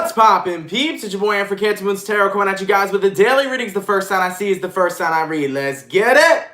What's poppin', peeps? It's your boy for CancerMoonsTarot coming at you guys with the daily readings. The first sign I see is the first sign I read. Let's get it!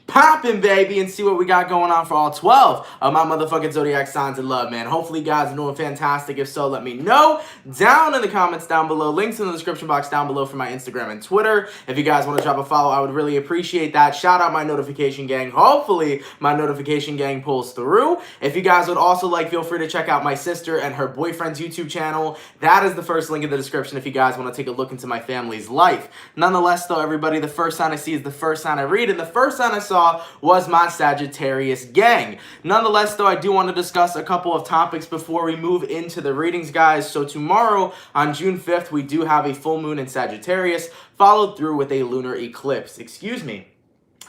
Poppin', baby, and see what we got going on for all 12 of my motherfucking zodiac signs in love, man. Hopefully you guys are doing fantastic. If so, let me know down in the comments down below. Links in the description box down below for my Instagram and Twitter. If you guys want to drop a follow, I would really appreciate that. Shout out my notification gang. Hopefully my notification gang pulls through. If you guys would also like, feel free to check out my sister and her boyfriend's YouTube channel. That is the first link in the description if you guys want to take a look into my family's life. Nonetheless, though, everybody, the first sign I see is the first sign I read, and the first sign I saw was my Sagittarius gang. Nonetheless, though, I do want to discuss a couple of topics before we move into the readings, guys. So tomorrow, on June 5th, we do have a full moon in Sagittarius, followed through with a lunar eclipse. Excuse me.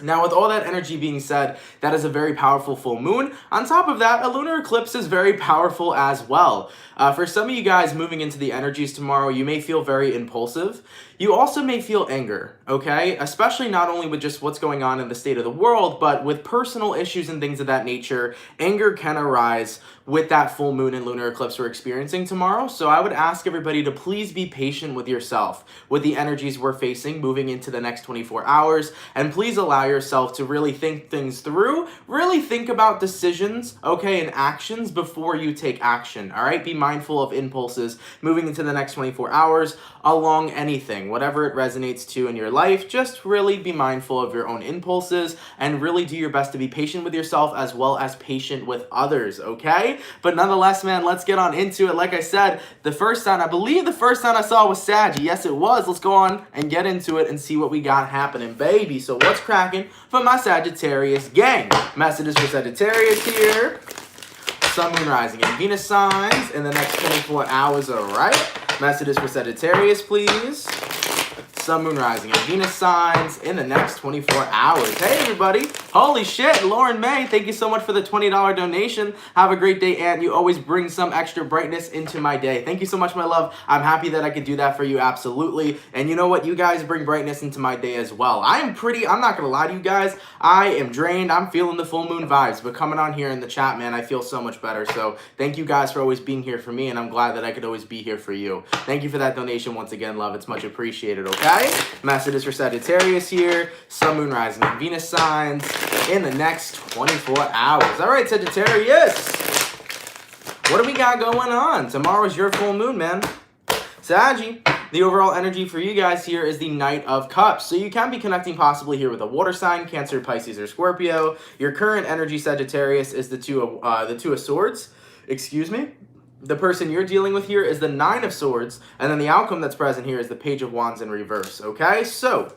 Now, with all that energy being said, that is a very powerful full moon. On top of that, a lunar eclipse is very powerful as well. For some of you guys moving into the energies tomorrow, you may feel very impulsive. You also may feel anger, okay? Especially not only with just what's going on in the state of the world, but with personal issues and things of that nature. Anger can arise with that full moon and lunar eclipse we're experiencing tomorrow. So I would ask everybody to please be patient with yourself, with the energies we're facing moving into the next 24 hours. And please allow yourself to really think things through, really think about decisions, okay, and actions before you take action, all right? Be mindful of impulses moving into the next 24 hours along anything, whatever it resonates to in your life. Just really be mindful of your own impulses and really do your best to be patient with yourself as well as patient with others, okay? But nonetheless, man, let's get on into it. Like I said, the first sign, I believe the first sign I saw was Sag. Yes, it was. Let's go on and get into it and see what we got happening, baby. So what's cracking for my Sagittarius gang? Messages for Sagittarius here. Sun, Moon, Rising, and Venus signs in the next 24 hours, all right? Messages for Sagittarius, please. Sun, Moon, Rising, and Venus signs in the next 24 hours. Hey, everybody. Holy shit. Lauren May, thank you so much for the $20 donation. Have a great day, and you always bring some extra brightness into my day. Thank you so much, my love. I'm happy that I could do that for you, absolutely. And you know what? You guys bring brightness into my day as well. I'm not going to lie to you guys. I am drained. I'm feeling the full moon vibes, but coming on here in the chat, man, I feel so much better. So thank you guys for always being here for me, and I'm glad that I could always be here for you. Thank you for that donation once again, love. It's much appreciated, okay? Messages for Sagittarius here. Sun, Moon, Rising, and Venus signs in the next 24 hours. All right, Sagittarius. What do we got going on? Tomorrow's your full moon, man. Saggy. The overall energy for you guys here is the Knight of Cups. So you can be connecting possibly here with a water sign, Cancer, Pisces, or Scorpio. Your current energy, Sagittarius, is the Two of Swords. Excuse me. The person you're dealing with here is the Nine of Swords, and then the outcome that's present here is the Page of Wands in reverse, okay? So,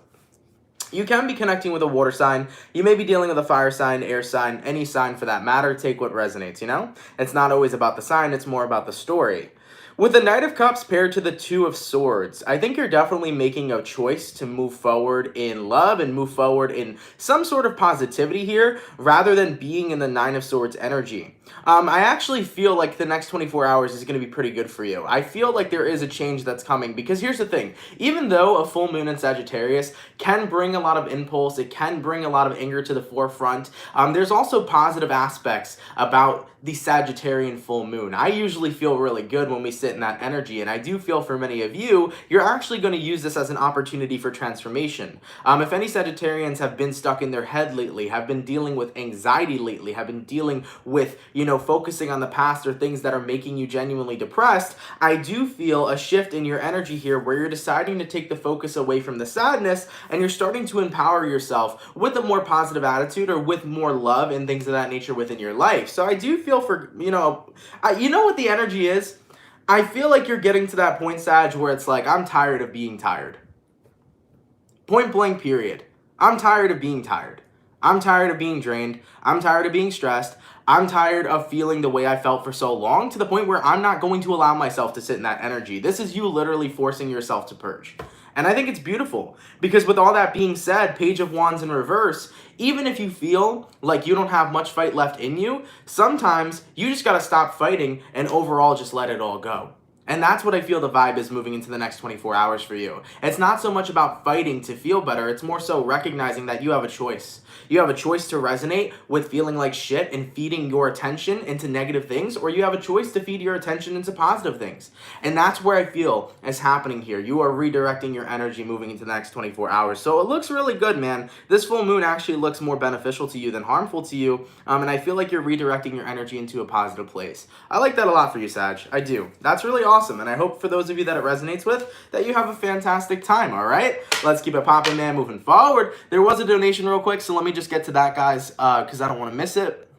you can be connecting with a water sign. You may be dealing with a fire sign, air sign, any sign for that matter. Take what resonates, you know? It's not always about the sign, it's more about the story. With the Knight of Cups paired to the Two of Swords, I think you're definitely making a choice to move forward in love and move forward in some sort of positivity here, rather than being in the Nine of Swords energy. I actually feel like the next 24 hours is going to be pretty good for you. I feel like there is a change that's coming, because here's the thing. Even though a full moon in Sagittarius can bring a lot of impulse, it can bring a lot of anger to the forefront, there's also positive aspects about the Sagittarian full moon. I usually feel really good when we sit in that energy, and I do feel for many of you, you're actually going to use this as an opportunity for transformation. If any Sagittarians have been stuck in their head lately, have been dealing with anxiety lately, have been dealing with, you know, focusing on the past or things that are making you genuinely depressed, I do feel a shift in your energy here where you're deciding to take the focus away from the sadness and you're starting to empower yourself with a more positive attitude or with more love and things of that nature within your life. So I do feel for, you know what the energy is? I feel like you're getting to that point, Sag, where it's like, I'm tired of being tired. Point blank, period. I'm tired of being tired. I'm tired of being drained. I'm tired of being stressed. I'm tired of feeling the way I felt for so long, to the point where I'm not going to allow myself to sit in that energy. This is you literally forcing yourself to purge. And I think it's beautiful, because with all that being said, Page of Wands in reverse, even if you feel like you don't have much fight left in you, sometimes you just got to stop fighting and overall just let it all go. And that's what I feel the vibe is moving into the next 24 hours for you. It's not so much about fighting to feel better. It's more so recognizing that you have a choice. You have a choice to resonate with feeling like shit and feeding your attention into negative things, or you have a choice to feed your attention into positive things. And that's where I feel is happening here. You are redirecting your energy moving into the next 24 hours. So it looks really good, man. This full moon actually looks more beneficial to you than harmful to you. And I feel like you're redirecting your energy into a positive place. I like that a lot for you, Sag. I do. That's really awesome. And I hope for those of you that it resonates with, that you have a fantastic time, all right? Let's keep it popping, man, moving forward. There was a donation real quick, so let me just get to that, guys, because I don't want to miss it.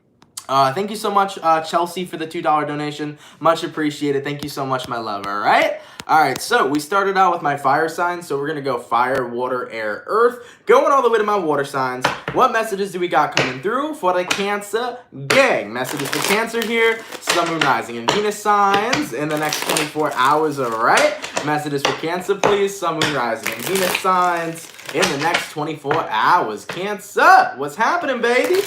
Thank you so much, Chelsea, for the $2 donation. Much appreciated. Thank you so much, my love, all right? All right, so we started out with my fire signs, so we're going to go fire, water, air, earth. Going all the way to my water signs. What messages do we got coming through for the Cancer gang? Messages for Cancer here. Sun, Moon, Rising, and Venus signs in the next 24 hours, all right? Messages for Cancer, please. Sun, Moon, Rising, and Venus signs in the next 24 hours. Cancer, what's happening, baby?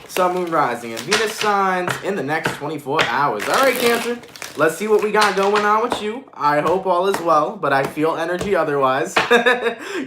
Sun, Moon, Rising, and Venus signs in the next 24 hours. All right, Cancer. Let's see what we got going on with you. I hope all is well, but I feel energy otherwise.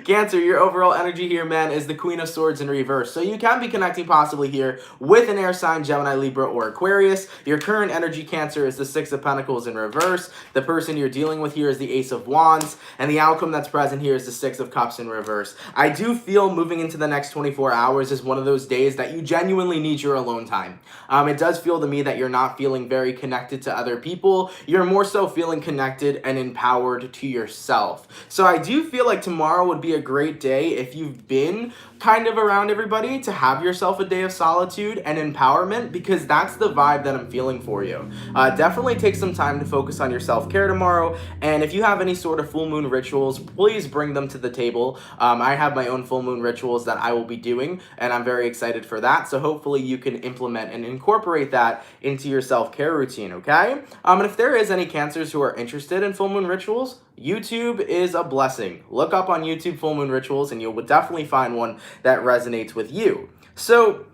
Cancer, your overall energy here, man, is the Queen of Swords in reverse. So you can be connecting possibly here with an air sign, Gemini, Libra, or Aquarius. Your current energy, Cancer, is the Six of Pentacles in reverse. The person you're dealing with here is the Ace of Wands. And the outcome that's present here is the Six of Cups in reverse. I do feel moving into the next 24 hours is one of those days that you genuinely need your alone time. It does feel to me that you're not feeling very connected to other people. You're more so feeling connected and empowered to yourself. So I do feel like tomorrow would be a great day if you've been kind of around everybody to have yourself a day of solitude and empowerment, because that's the vibe that I'm feeling for you. Definitely take some time to focus on your self-care tomorrow, and if you have any sort of full moon rituals, please bring them to the table. I have my own full moon rituals that I will be doing, and I'm very excited for that, so hopefully you can implement and incorporate that into your self-care routine, okay? And if there is any Cancers who are interested in full moon rituals, YouTube is a blessing. Look up on YouTube full moon rituals and you'll definitely find one that resonates with you. So,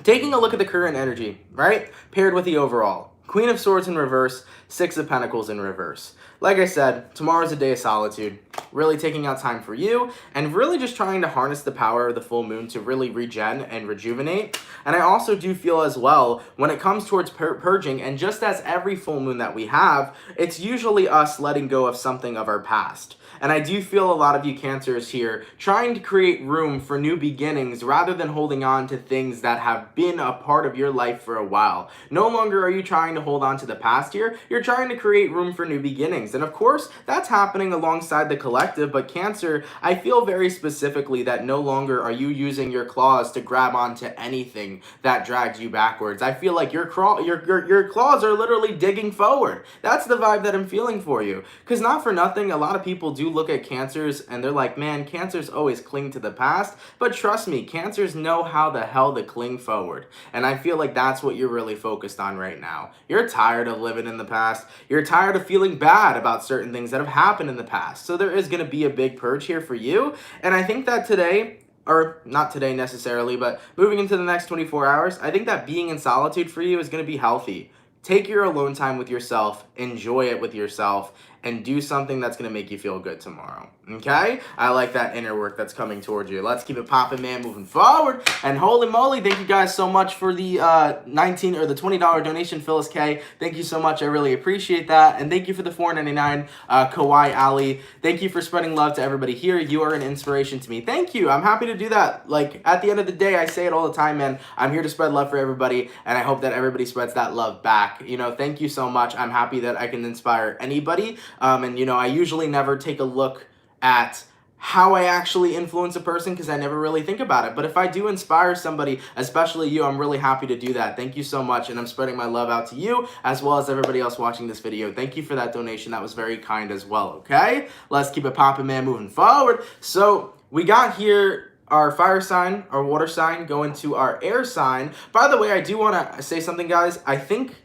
taking a look at the current energy, right? Paired with the overall. Queen of Swords in reverse, Six of Pentacles in reverse. Like I said, tomorrow's a day of solitude. Really taking out time for you and really just trying to harness the power of the full moon to really regen and rejuvenate. And I also do feel as well, when it comes towards purging, and just as every full moon that we have, it's usually us letting go of something of our past. And I do feel a lot of you Cancers here trying to create room for new beginnings rather than holding on to things that have been a part of your life for a while. No longer are you trying to hold on to the past here, you're trying to create room for new beginnings. And of course, that's happening alongside the collective, but Cancer, I feel very specifically that no longer are you using your claws to grab onto anything that drags you backwards. I feel like your claws are literally digging forward. That's the vibe that I'm feeling for you. Because not for nothing, a lot of people do look at Cancers and they're like, man, Cancers always cling to the past. But trust me, Cancers know how the hell to cling forward. And I feel like that's what you're really focused on right now. You're tired of living in the past. You're tired of feeling bad about certain things that have happened in the past. So there is going to be a big purge here for you. And I think that today, or not today necessarily, but moving into the next 24 hours, I think that being in solitude for you is going to be healthy. Take your alone time with yourself, enjoy it with yourself, and do something that's going to make you feel good tomorrow. Okay? I like that inner work that's coming towards you. Let's keep it popping, man, moving forward. And holy moly, thank you guys so much for the $20 donation, Phyllis K. Thank you so much. I really appreciate that. And thank you for the $4.99, Kawhi Ali. Thank you for spreading love to everybody here. You are an inspiration to me. Thank you. I'm happy to do that. Like, at the end of the day, I say it all the time, man. I'm here to spread love for everybody, and I hope that everybody spreads that love back. You know, thank you so much. I'm happy that I can inspire anybody. And, you know, I usually never take a look at how I actually influence a person because I never really think about it. But if I do inspire somebody, especially you, I'm really happy to do that. Thank you so much. And I'm spreading my love out to you as well as everybody else watching this video. Thank you for that donation. That was very kind as well, okay? Let's keep it popping, man, moving forward. So we got here our fire sign, our water sign, going to our air sign. By the way, I do want to say something, guys. I think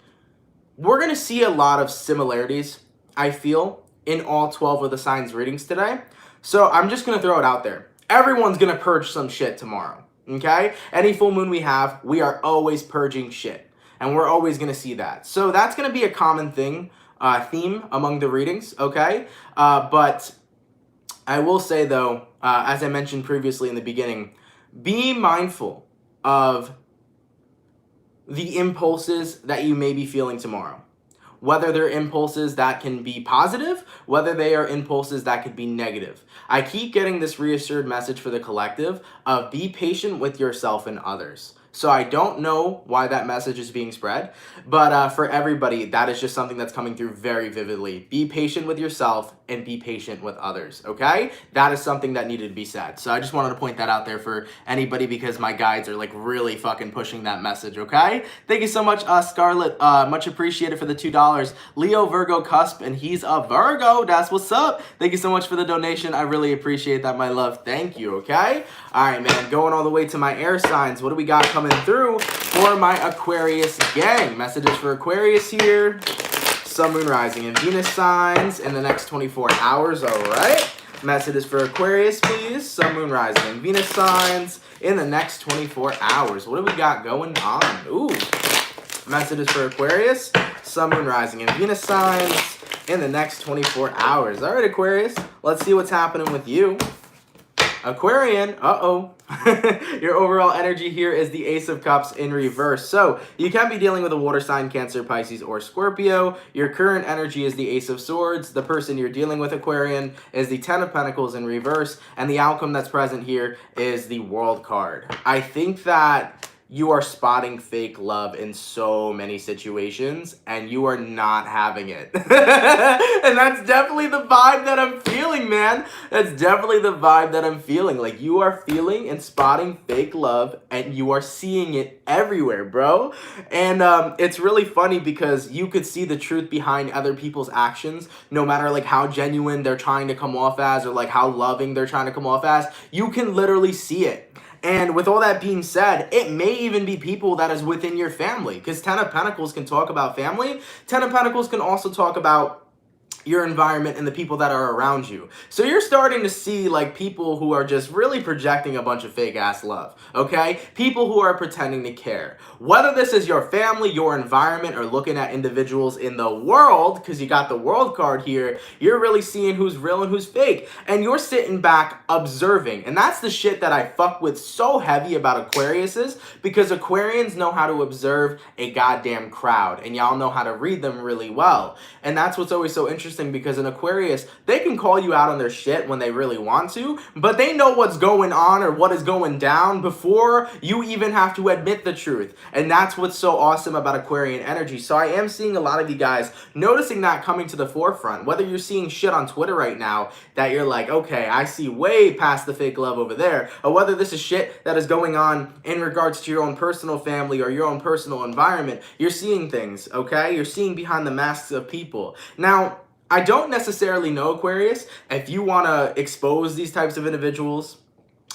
we're going to see a lot of similarities, I feel, in all 12 of the signs readings today. So I'm just going to throw it out there. Everyone's going to purge some shit tomorrow, okay? Any full moon we have, we are always purging shit. And we're always going to see that. So that's going to be a common thing theme among the readings, okay? But I will say, though, as I mentioned previously in the beginning, be mindful of the impulses that you may be feeling tomorrow. Whether they're impulses that can be positive, whether they are impulses that could be negative. I keep getting this reassured message for the collective of be patient with yourself and others. So I don't know why that message is being spread, but for everybody, that is just something that's coming through very vividly. Be patient with yourself and be patient with others, okay? That is something that needed to be said. So I just wanted to point that out there for anybody because my guides are like really fucking pushing that message, okay? Thank you so much, Scarlett. Much appreciated for the $2. Leo Virgo Cusp, and he's a Virgo. That's what's up. Thank you so much for the donation. I really appreciate that, my love. Thank you, okay? All right, man, going all the way to my air signs. What do we got coming through for my Aquarius gang? Messages for Aquarius here. Sun, Moon, Rising, and Venus signs in the next 24 hours, all right? Messages for Aquarius, please. Sun, Moon, Rising, and Venus signs in the next 24 hours. What do we got going on? Ooh. Messages for Aquarius, Sun, Moon, Rising, and Venus signs in the next 24 hours. All right, Aquarius, let's see what's happening with you. Aquarian, your overall energy here is the Ace of Cups in reverse. So you can be dealing with a water sign, Cancer, Pisces, or Scorpio. Your current energy is the Ace of Swords. The person you're dealing with, Aquarian, is the Ten of Pentacles in reverse. And the outcome that's present here is the World card. I think that you are spotting fake love in so many situations, and you are not having it. And that's definitely the vibe that I'm feeling, man. That's definitely the vibe that I'm feeling. Like, you are feeling and spotting fake love, and you are seeing it everywhere, bro. And it's really funny because you could see the truth behind other people's actions, no matter, like, how genuine they're trying to come off as or, like, how loving they're trying to come off as. You can literally see it. And with all that being said, it may even be people that is within your family. Because Ten of Pentacles can talk about family. Ten of Pentacles can also talk about your environment and the people that are around you. So you're starting to see like people who are just really projecting a bunch of fake ass love, okay? People who are pretending to care. Whether this is your family, your environment, or looking at individuals in the world, because you got the World card here, you're really seeing who's real and who's fake. And you're sitting back observing. And that's the shit that I fuck with so heavy about Aquariuses, because Aquarians know how to observe a goddamn crowd. And y'all know how to read them really well. And that's what's always so interesting, because in Aquarius, they can call you out on their shit when they really want to, but they know what's going on or what is going down before you even have to admit the truth. And that's what's so awesome about Aquarian energy. So I am seeing a lot of you guys noticing that coming to the forefront. Whether you're seeing shit on Twitter right now that you're like, okay, I see way past the fake love over there, or whether this is shit that is going on in regards to your own personal family or your own personal environment, you're seeing things, okay? You're seeing behind the masks of people. Now, I don't necessarily know, Aquarius, if you want to expose these types of individuals,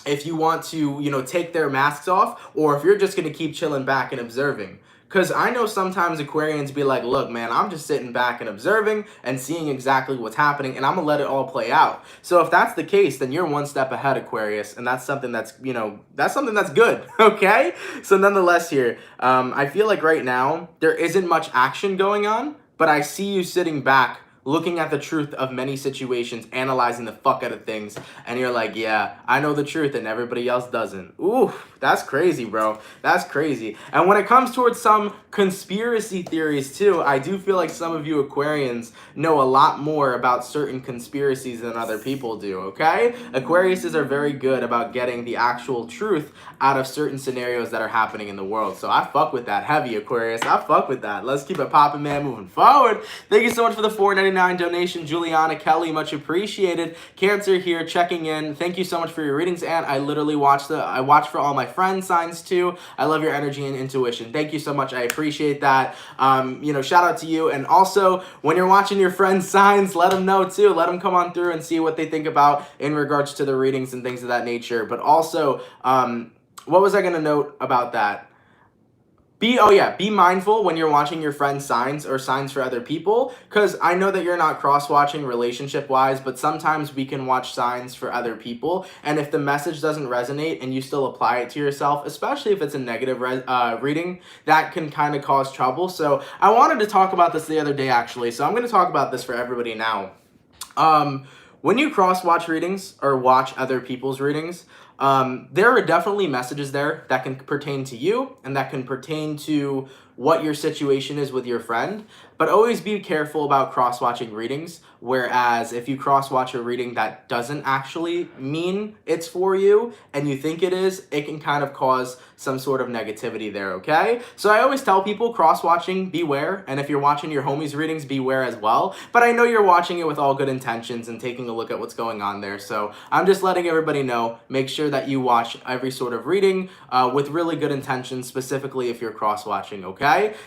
if you want to, you know, take their masks off, or if you're just going to keep chilling back and observing. Because I know sometimes Aquarians be like, look, man, I'm just sitting back and observing and seeing exactly what's happening, and I'm going to let it all play out. So if that's the case, then you're one step ahead, Aquarius, and that's something that's, you know, that's something that's good, okay? So nonetheless here, I feel like right now there isn't much action going on, but I see you sitting back, looking at the truth of many situations, analyzing the fuck out of things, and you're like, yeah, I know the truth and everybody else doesn't. Ooh, that's crazy, bro. That's crazy. And when it comes towards some conspiracy theories too, I do feel like some of you Aquarians know a lot more about certain conspiracies than other people do, okay? Aquariuses are very good about getting the actual truth out of certain scenarios that are happening in the world. So I fuck with that heavy, Aquarius. I fuck with that. Let's keep it popping, man, moving forward. Thank you so much for the $4.99 donation, Juliana Kelly, much appreciated. Cancer here checking in. Thank you so much for your readings, and I literally watch for all my friend signs too. I love your energy and intuition. Thank you so much. I appreciate that. You know, shout out to you. And also, when you're watching your friends' signs, let them know too. Let them come on through and see what they think about in regards to the readings and things of that nature. But also, what was I going to note about that? Be mindful when you're watching your friends' signs or signs for other people, because I know that you're not cross-watching relationship-wise, but sometimes we can watch signs for other people, and if the message doesn't resonate and you still apply it to yourself, especially if it's a negative reading, that can kind of cause trouble. So I wanted to talk about this the other day, actually, so I'm going to talk about this for everybody now. When you cross-watch readings or watch other people's readings, there are definitely messages there that can pertain to you and that can pertain to what your situation is with your friend, but always be careful about cross-watching readings, whereas if you cross-watch a reading that doesn't actually mean it's for you and you think it is, it can kind of cause some sort of negativity there, okay? So I always tell people, cross-watching, beware, and if you're watching your homies' readings, beware as well, but I know you're watching it with all good intentions and taking a look at what's going on there, so I'm just letting everybody know, make sure that you watch every sort of reading with really good intentions, specifically if you're cross-watching, okay?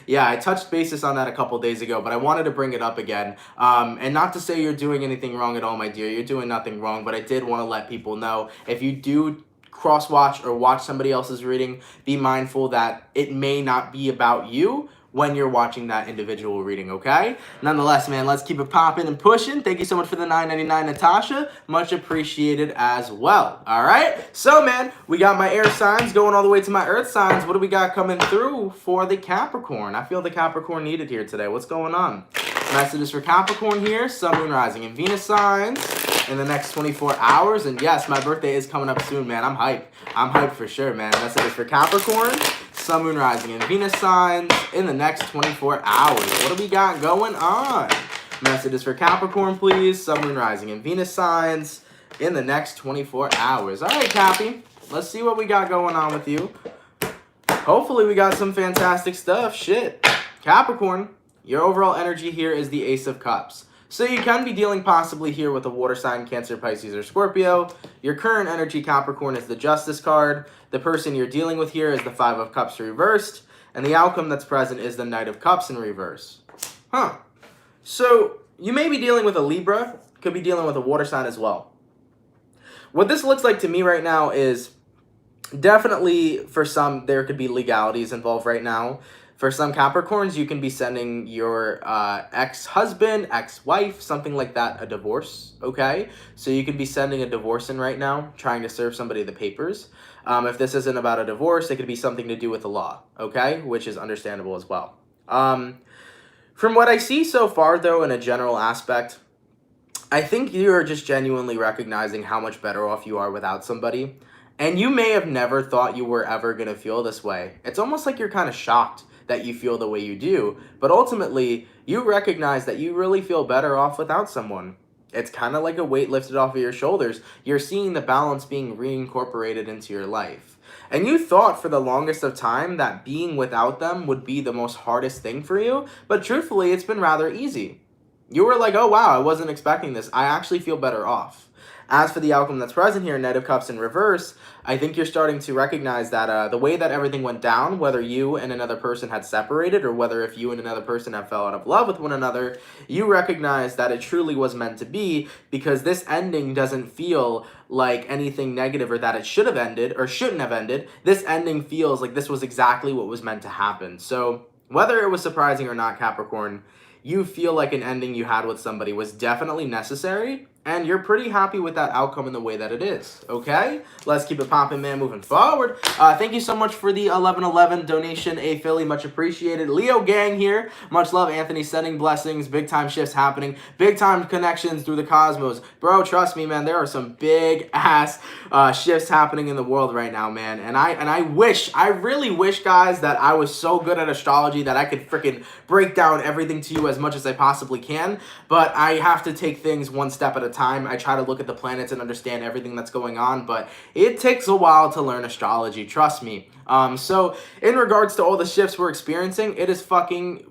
Yeah, I touched basis on that a couple days ago, but I wanted to bring it up again. And not to say you're doing anything wrong at all, my dear. You're doing nothing wrong, but I did want to let people know, if you do cross-watch or watch somebody else's reading, be mindful that it may not be about you when you're watching that individual reading, okay? Nonetheless, man, let's keep it popping and pushing. Thank you so much for the $9.99, Natasha. Much appreciated as well, all right? So, man, we got my air signs going all the way to my earth signs. What do we got coming through for the Capricorn? I feel the Capricorn needed here today. What's going on? Messages for Capricorn here, Sun, Moon, Rising, and Venus signs in the next 24 hours. And yes, my birthday is coming up soon, man. I'm hyped. I'm hyped for sure, man. Messages for Capricorn, Sun, Moon, Rising, and Venus signs in the next 24 hours. What do we got going on? Messages for Capricorn, please. Sun, Moon, Rising, and Venus signs in the next 24 hours. All right, Cappy. Let's see what we got going on with you. Hopefully we got some fantastic stuff. Shit. Capricorn, your overall energy here is the Ace of Cups. So you can be dealing possibly here with a water sign, Cancer, Pisces, or Scorpio. Your current energy, Capricorn, is the Justice card. The person you're dealing with here is the Five of Cups reversed. And the outcome that's present is the Knight of Cups in reverse. Huh. So you may be dealing with a Libra. Could be dealing with a water sign as well. What this looks like to me right now is definitely, for some, there could be legalities involved right now. For some Capricorns, you can be sending your ex-husband, ex-wife, something like that, a divorce, okay? So you could be sending a divorce in right now, trying to serve somebody the papers. If this isn't about a divorce, it could be something to do with the law, okay? Which is understandable as well. From what I see so far, though, in a general aspect, I think you're just genuinely recognizing how much better off you are without somebody. And you may have never thought you were ever going to feel this way. It's almost like you're kind of shocked that you feel the way you do, but ultimately you recognize that you really feel better off without someone. It's kind of like a weight lifted off of your shoulders. You're seeing the balance being reincorporated into your life. And you thought for the longest of time that being without them would be the most hardest thing for you, but truthfully, it's been rather easy. You were like, oh wow, I wasn't expecting this. I actually feel better off. As for the outcome that's present here, Knight of Cups in reverse, I think you're starting to recognize that the way that everything went down, whether you and another person had separated or whether if you and another person have fell out of love with one another, you recognize that it truly was meant to be, because this ending doesn't feel like anything negative or that it should have ended or shouldn't have ended. This ending feels like this was exactly what was meant to happen. So whether it was surprising or not, Capricorn, you feel like an ending you had with somebody was definitely necessary, and you're pretty happy with that outcome in the way that it is, okay? Let's keep it popping, man, moving forward. Thank you so much for the 1111 donation, A Philly, much appreciated. Leo gang here, much love, Anthony, sending blessings, big time shifts happening, big time connections through the cosmos. Bro, trust me, man, there are some big ass shifts happening in the world right now, man, and I really wish, guys, that I was so good at astrology that I could freaking break down everything to you as much as I possibly can, but I have to take things one step at a time. I try to look at the planets and understand everything that's going on, but it takes a while to learn astrology, trust me. So in regards to all the shifts we're experiencing, it is fucking,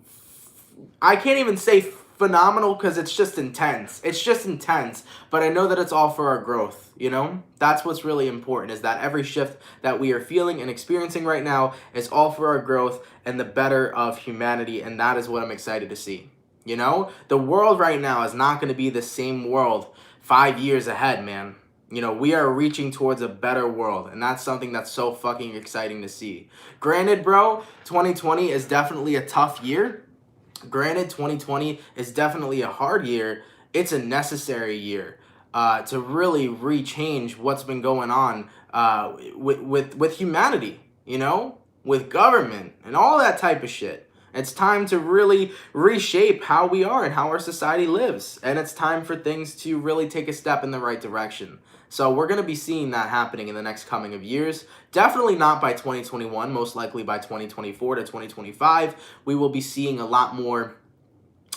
I can't even say phenomenal because it's just intense. It's just intense, but I know that it's all for our growth, you know? That's what's really important, is that every shift that we are feeling and experiencing right now is all for our growth and the better of humanity, and that is what I'm excited to see. You know, the world right now is not going to be the same world 5 years ahead, man. You know, we are reaching towards a better world, and that's something that's so fucking exciting to see. Granted, bro, 2020 is definitely a tough year. Granted, 2020 is definitely a hard year. It's a necessary year to really rechange what's been going on with humanity, you know, with government and all that type of shit. It's time to really reshape how we are and how our society lives. And it's time for things to really take a step in the right direction. So we're going to be seeing that happening in the next coming of years. Definitely not by 2021, most likely by 2024 to 2025. We will be seeing a lot more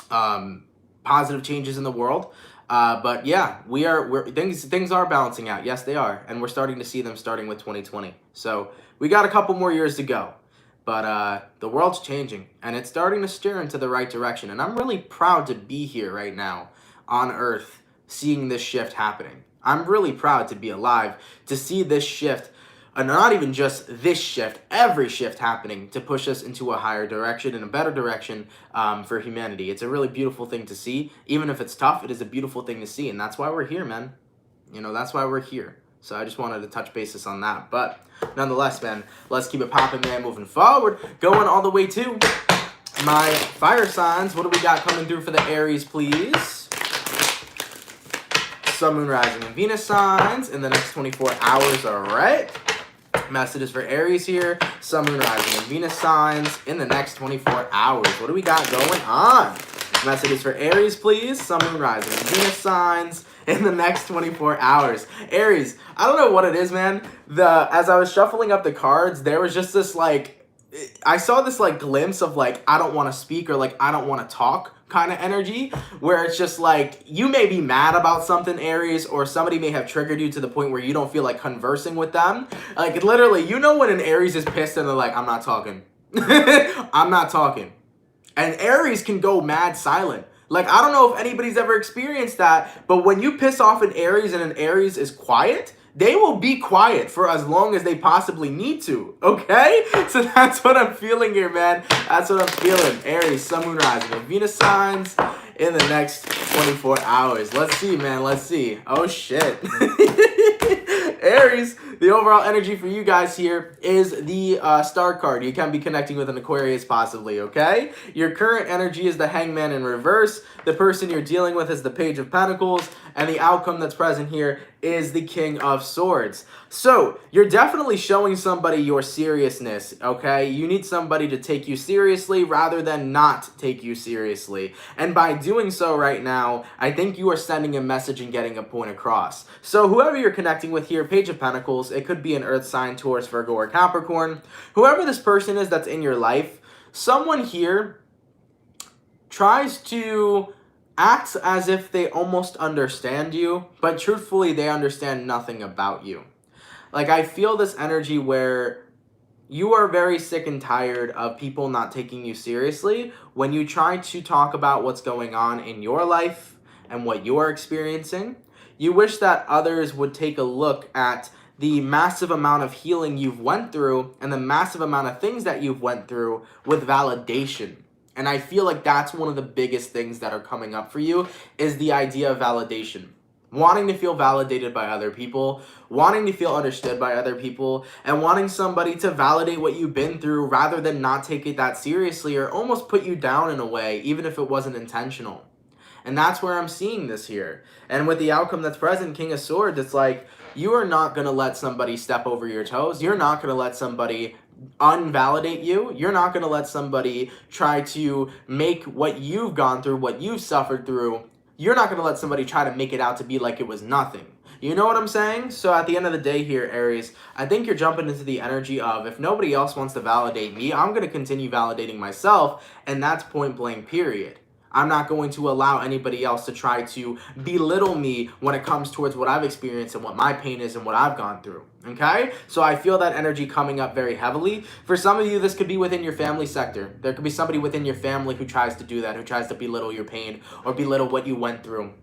positive changes in the world. But yeah, things are balancing out. Yes, they are. And we're starting to see them starting with 2020. So we got a couple more years to go. But the world's changing, and it's starting to steer into the right direction. And I'm really proud to be here right now on Earth, seeing this shift happening. I'm really proud to be alive, to see this shift, and not even just this shift, every shift happening to push us into a higher direction and a better direction for humanity. It's a really beautiful thing to see. Even if it's tough, it is a beautiful thing to see, and that's why we're here, man. You know, that's why we're here. So I just wanted to touch bases on that. But nonetheless, man, let's keep it popping, man, moving forward. Going all the way to my fire signs. What do we got coming through for the Aries, please? Sun, Moon, Rising, and Venus signs in the next 24 hours, all right? Messages for Aries here. Sun, Moon, Rising, and Venus signs in the next 24 hours. What do we got going on? Messages for Aries, please. Sun, Moon, Rising, and Venus signs in the next 24 hours. Aries, I don't know what it is, man. As I was shuffling up the cards, there was just this, like, I saw this, like, glimpse of, like, I don't want to speak or, like, I don't want to talk kind of energy, where it's just, like, you may be mad about something, Aries, or somebody may have triggered you to the point where you don't feel like conversing with them. Like, literally, you know when an Aries is pissed and they're like, I'm not talking. I'm not talking. And Aries can go mad silent. Like, I don't know if anybody's ever experienced that, but when you piss off an Aries and an Aries is quiet, they will be quiet for as long as they possibly need to, okay? So that's what I'm feeling here, man. That's what I'm feeling. Aries, Sun, Moon, Rising, and Venus signs in the next 24 hours. Let's see, man. Let's see. Oh, shit. Aries, the overall energy for you guys here is the star card. You can be connecting with an Aquarius possibly, okay? Your current energy is the Hangman in reverse. The person you're dealing with is the Page of Pentacles. And the outcome that's present here is the King of Swords. So, you're definitely showing somebody your seriousness, okay? You need somebody to take you seriously rather than not take you seriously. And by doing so right now, I think you are sending a message and getting a point across. So, whoever you're connecting with here, Page of Pentacles, it could be an Earth sign, Taurus, Virgo, or Capricorn. Whoever this person is that's in your life, someone here tries to act as if they almost understand you, but truthfully, they understand nothing about you. Like, I feel this energy where you are very sick and tired of people not taking you seriously when you try to talk about what's going on in your life and what you are experiencing. You wish that others would take a look at the massive amount of healing you've went through and the massive amount of things that you've went through with validation. And I feel like that's one of the biggest things that are coming up for you is the idea of validation. Wanting to feel validated by other people, wanting to feel understood by other people, and wanting somebody to validate what you've been through rather than not take it that seriously or almost put you down in a way, even if it wasn't intentional. And that's where I'm seeing this here. And with the outcome that's present, King of Swords, it's like you are not going to let somebody step over your toes. You're not going to let somebody unvalidate you. You're not going to let somebody try to make what you've gone through, what you've suffered through. You're not going to let somebody try to make it out to be like it was nothing. You know what I'm saying? So at the end of the day here, Aries, I think you're jumping into the energy of if nobody else wants to validate me, I'm going to continue validating myself, and that's point blank, period. I'm not going to allow anybody else to try to belittle me when it comes towards what I've experienced and what my pain is and what I've gone through, okay? So I feel that energy coming up very heavily. For some of you, this could be within your family sector. There could be somebody within your family who tries to do that, who tries to belittle your pain or belittle what you went through.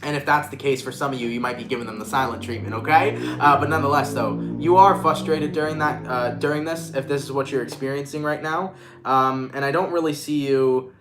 And if that's the case for some of you, you might be giving them the silent treatment, okay? But nonetheless, though, you are frustrated during that, during this, if this is what you're experiencing right now. And I don't really see you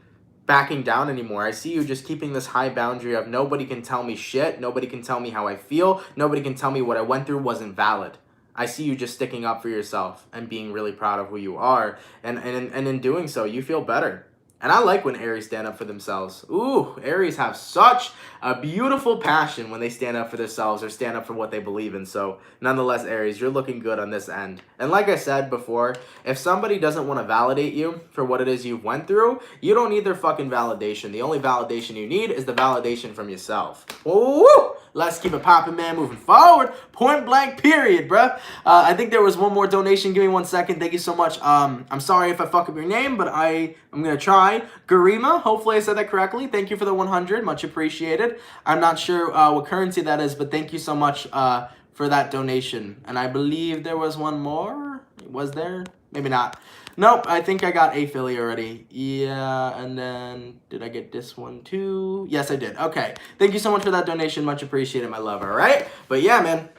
backing down anymore. I see you just keeping this high boundary of nobody can tell me shit, nobody can tell me how I feel, nobody can tell me what I went through wasn't valid. I see you just sticking up for yourself and being really proud of who you are, and in doing so, you feel better. And I like when Aries stand up for themselves. Ooh, Aries have such a beautiful passion when they stand up for themselves or stand up for what they believe in. So, nonetheless, Aries, you're looking good on this end. And like I said before, if somebody doesn't want to validate you for what it is you've went through, you don't need their fucking validation. The only validation you need is the validation from yourself. Ooh! Let's keep it popping, man. Moving forward. Point blank, period, bruh. I think there was one more donation. Give me 1 second. Thank you so much. I'm sorry if I fuck up your name, but I'm going to try. Garima, hopefully I said that correctly. Thank you for the 100. Much appreciated. I'm not sure what currency that is, but thank you so much for that donation. And I believe there was one more. Was there? Maybe not. Nope, I think I got a Philly already. Yeah, and then did I get this one too? Yes, I did. Okay. Thank you so much for that donation. Much appreciated, my love. All right? But yeah, man.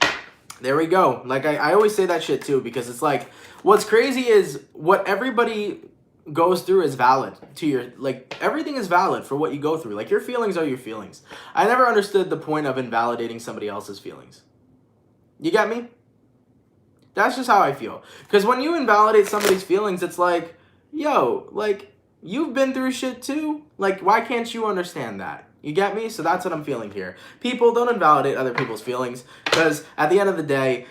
There we go. Like, I always say that shit too, because it's like, what's crazy is what everybody goes through is valid to your, like, everything is valid for what you go through. Like, your feelings are your feelings. I never understood the point of invalidating somebody else's feelings. You get me? That's just how I feel. Because when you invalidate somebody's feelings, it's like, yo, like, you've been through shit too. Like, why can't you understand that? You get me? So that's what I'm feeling here. People, don't invalidate other people's feelings. Because at the end of the day,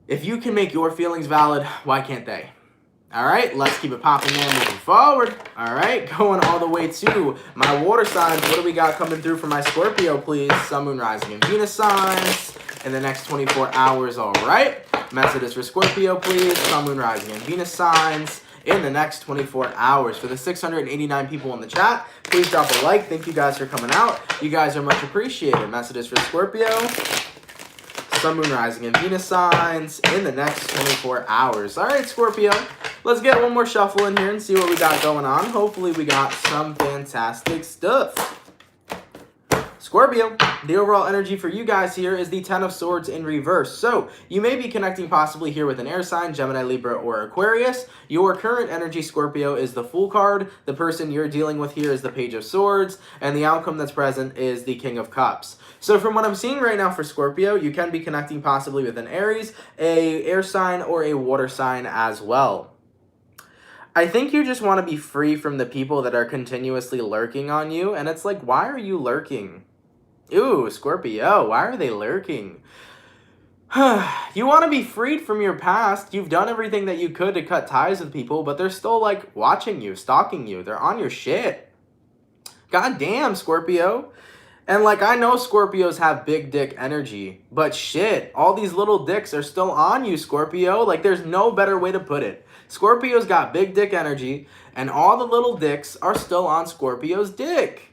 if you can make your feelings valid, why can't they? All right, let's keep it popping, man, moving forward. All right, going all the way to my water signs. What do we got coming through for my Scorpio, please? Sun, Moon, Rising, and Venus signs in the next 24 hours, all right? Messages for Scorpio, please. Sun, Moon, Rising, and Venus signs in the next 24 hours. For the 689 people in the chat, please drop a like. Thank you guys for coming out. You guys are much appreciated. Messages for Scorpio, Sun, Moon, Rising, and Venus signs in the next 24 hours. All right, Scorpio, let's get one more shuffle in here and see what we got going on. Hopefully we got some fantastic stuff. Scorpio, the overall energy for you guys here is the Ten of Swords in reverse. So, you may be connecting possibly here with an air sign, Gemini, Libra, or Aquarius. Your current energy, Scorpio, is the Fool card. The person you're dealing with here is the Page of Swords. And the outcome that's present is the King of Cups. So, from what I'm seeing right now for Scorpio, you can be connecting possibly with an Aries, a air sign, or a water sign as well. I think you just want to be free from the people that are continuously lurking on you. And it's like, why are you lurking? Ooh, Scorpio, why are they lurking? You want to be freed from your past. You've done everything that you could to cut ties with people, but they're still, like, watching you, stalking you. They're on your shit. God damn, Scorpio. And, like, I know Scorpios have big dick energy, but shit, all these little dicks are still on you, Scorpio. Like, there's no better way to put it. Scorpio's got big dick energy, and all the little dicks are still on Scorpio's dick.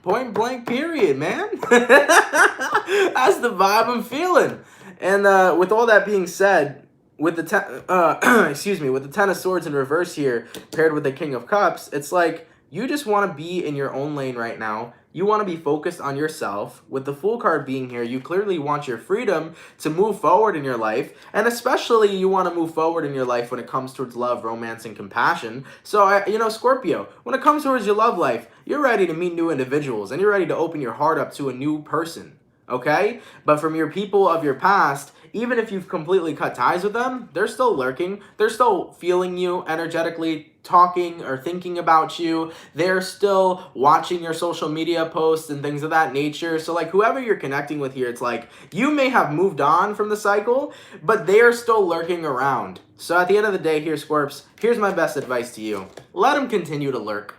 Point blank, period, man. That's the vibe I'm feeling. And with all that being said, with the with the Ten of Swords in reverse here, paired with the King of Cups, it's like you just want to be in your own lane right now. You want to be focused on yourself. With the Fool card being here, you clearly want your freedom to move forward in your life. And especially you want to move forward in your life when it comes towards love, romance, and compassion. So, Scorpio, when it comes towards your love life, you're ready to meet new individuals. And you're ready to open your heart up to a new person. Okay? But from your people of your past, even if you've completely cut ties with them, they're still lurking. They're still feeling you energetically, talking or thinking about you. They're still watching your social media posts and things of that nature. So, like, whoever you're connecting with here, it's like you may have moved on from the cycle, but they are still lurking around. So at the end of the day here, Scorps, here's my best advice to you. Let them continue to lurk.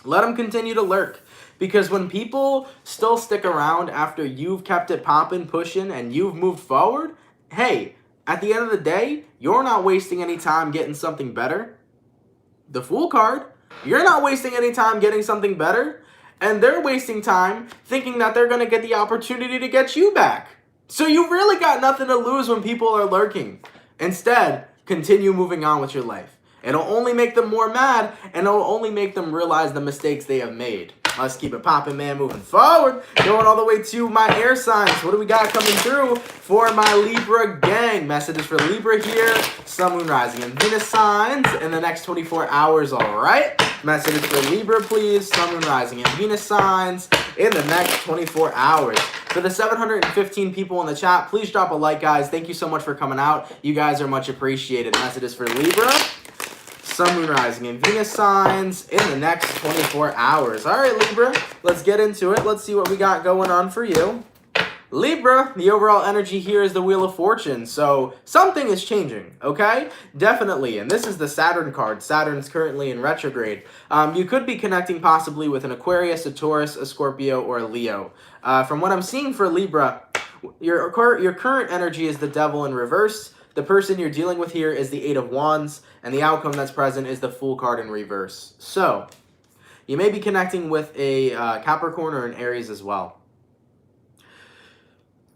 Let them continue to lurk. Because when people still stick around after you've kept it popping, pushing, and you've moved forward, hey, at the end of the day, you're not wasting any time getting something better. The Fool card, you're not wasting any time getting something better. And they're wasting time thinking that they're going to get the opportunity to get you back. So you really got nothing to lose when people are lurking. Instead, continue moving on with your life. It'll only make them more mad, and it'll only make them realize the mistakes they have made. Let's keep it popping, man. Moving forward. Going all the way to my air signs. What do we got coming through for my Libra gang? Messages for Libra here. Sun, Moon, Rising, and Venus signs in the next 24 hours, all right? Messages for Libra, please. Sun, Moon, Rising, and Venus signs in the next 24 hours. For the 715 people in the chat, please drop a like, guys. Thank you so much for coming out. You guys are much appreciated. Messages for Libra. Sun, Moon, Rising, and Venus signs in the next 24 hours. All right, Libra, let's get into it. Let's see what we got going on for you. Libra, the overall energy here is the Wheel of Fortune, so something is changing, okay? Definitely, and this is the Saturn card. Saturn's currently in retrograde. You could be connecting possibly with an Aquarius, a Taurus, a Scorpio, or a Leo. From what I'm seeing for Libra, your current energy is the Devil in reverse. The person you're dealing with here is the Eight of Wands, and the outcome that's present is the Fool card in reverse. So, you may be connecting with a Capricorn or an Aries as well.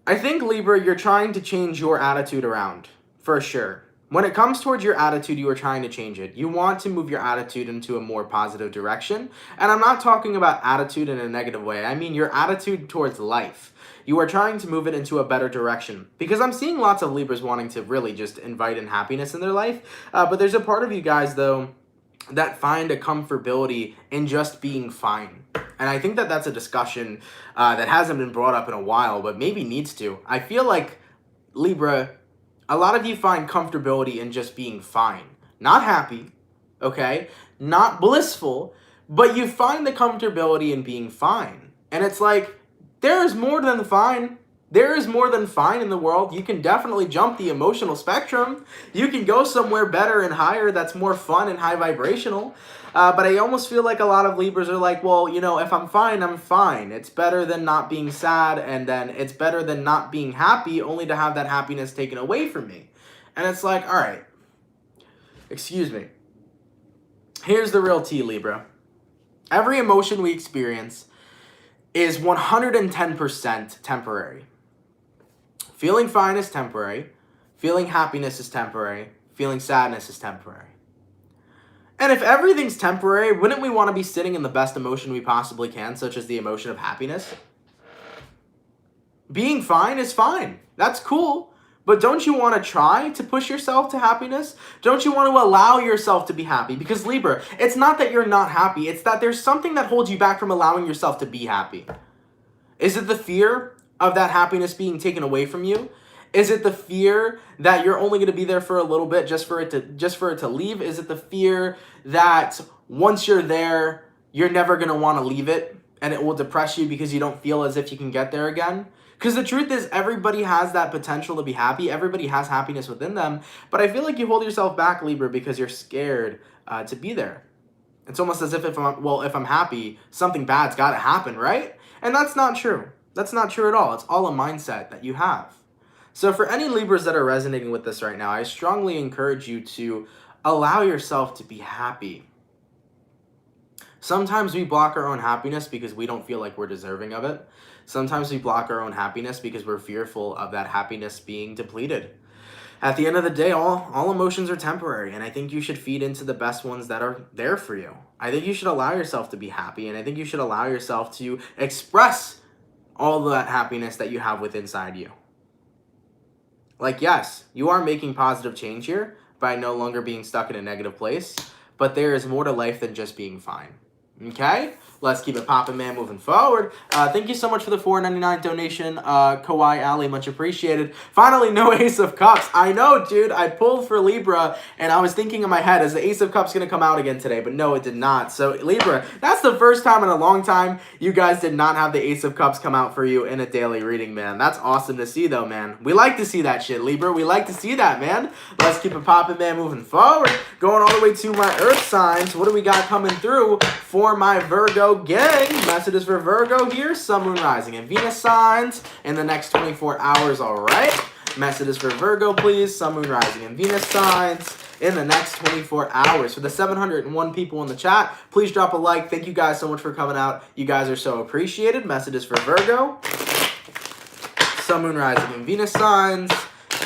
I think, Libra, you're trying to change your attitude around, for sure. When it comes towards your attitude, you are trying to change it. You want to move your attitude into a more positive direction. And I'm not talking about attitude in a negative way. I mean your attitude towards life. You are trying to move it into a better direction. Because I'm seeing lots of Libras wanting to really just invite in happiness in their life. But there's a part of you guys, though, that find a comfortability in just being fine. And I think that that's a discussion that hasn't been brought up in a while, but maybe needs to. I feel like, Libra, a lot of you find comfortability in just being fine. Not happy, okay? Not blissful, but you find the comfortability in being fine. And it's like, there is more than fine. There is more than fine in the world. You can definitely jump the emotional spectrum. You can go somewhere better and higher that's more fun and high vibrational. But I almost feel like a lot of Libras are like, well, you know, if I'm fine, I'm fine. It's better than not being sad, and then it's better than not being happy, only to have that happiness taken away from me. And it's like, all right, excuse me. Here's the real tea, Libra. Every emotion we experience is 110% temporary. Feeling fine is temporary. Feeling happiness is temporary. Feeling sadness is temporary. And if everything's temporary, wouldn't we want to be sitting in the best emotion we possibly can, such as the emotion of happiness? Being fine is fine. That's cool. But don't you want to try to push yourself to happiness? Don't you want to allow yourself to be happy? Because Libra, it's not that you're not happy. It's that there's something that holds you back from allowing yourself to be happy. Is it the fear of that happiness being taken away from you? Is it the fear that you're only going to be there for a little bit just for it to leave? Is it the fear that once you're there, you're never going to want to leave it and it will depress you because you don't feel as if you can get there again? Because the truth is, everybody has that potential to be happy. Everybody has happiness within them. But I feel like you hold yourself back, Libra, because you're scared to be there. It's almost as if if I'm happy, something bad's got to happen, right? And that's not true. That's not true at all. It's all a mindset that you have. So for any Libras that are resonating with this right now, I strongly encourage you to allow yourself to be happy. Sometimes we block our own happiness because we don't feel like we're deserving of it. Sometimes we block our own happiness because we're fearful of that happiness being depleted. At the end of the day, all emotions are temporary, and I think you should feed into the best ones that are there for you. I think you should allow yourself to be happy, and I think you should allow yourself to express all that happiness that you have within inside you. Like, yes, you are making positive change here by no longer being stuck in a negative place, but there is more to life than just being fine. Okay? Let's keep it poppin', man, moving forward. Thank you so much for the $4.99 donation, Kawhi Alley, much appreciated. Finally, no Ace of Cups. I know, dude, I pulled for Libra, and I was thinking in my head, is the Ace of Cups going to come out again today? But no, it did not. So, Libra, that's the first time in a long time you guys did not have the Ace of Cups come out for you in a daily reading, man. That's awesome to see, though, man. We like to see that shit, Libra. We like to see that, man. Let's keep it poppin', man, moving forward. Going all the way to my Earth signs. What do we got coming through for my Virgo gang? Messages for Virgo here. Sun, Moon, Rising, and Venus signs in the next 24 hours, all right? Messages for Virgo, please. Sun, Moon, Rising, and Venus signs in the next 24 hours. For the 701 people in the chat, please drop a like. Thank you guys so much for coming out. You guys are so appreciated. Messages for Virgo. Sun, Moon, Rising, and Venus signs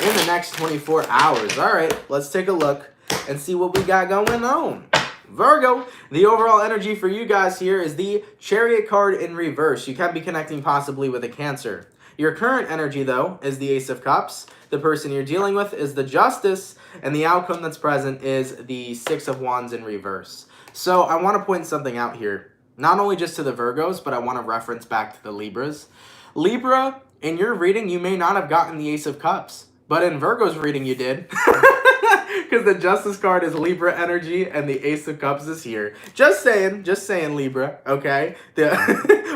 in the next 24 hours. All right, let's take a look and see what we got going on. Virgo, the overall energy for you guys here is the Chariot card in reverse. You can be connecting possibly with a Cancer. Your current energy, though, is the Ace of Cups. The person you're dealing with is the Justice, and the outcome that's present is the Six of Wands in reverse. So I want to point something out here, not only just to the Virgos, but I want to reference back to the Libras. Libra, in your reading, you may not have gotten the Ace of Cups, but in Virgo's reading, you did. Because the Justice card is Libra energy and the Ace of Cups is here. Just saying, Libra, okay?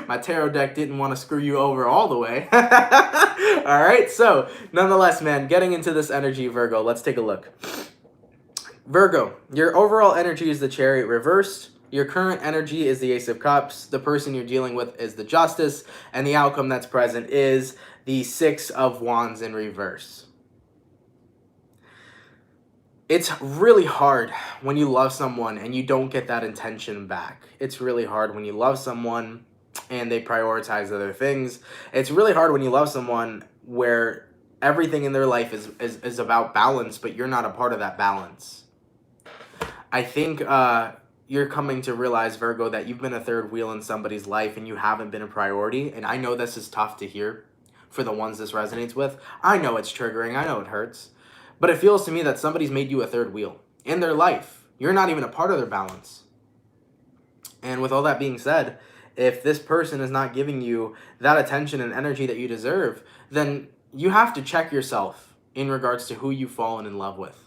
My tarot deck didn't want to screw you over all the way. All right, so nonetheless, man, getting into this energy, Virgo, let's take a look. Virgo, your overall energy is the Chariot reversed. Your current energy is the Ace of Cups. The person you're dealing with is the Justice. And the outcome that's present is the Six of Wands in reverse. It's really hard when you love someone and you don't get that intention back. It's really hard when you love someone and they prioritize other things. It's really hard when you love someone where everything in their life is about balance, but you're not a part of that balance. I think you're coming to realize, Virgo, that you've been a third wheel in somebody's life and you haven't been a priority. And I know this is tough to hear for the ones this resonates with. I know it's triggering. I know it hurts. But it feels to me that somebody's made you a third wheel in their life. You're not even a part of their balance. And with all that being said, if this person is not giving you that attention and energy that you deserve, then you have to check yourself in regards to who you've fallen in love with.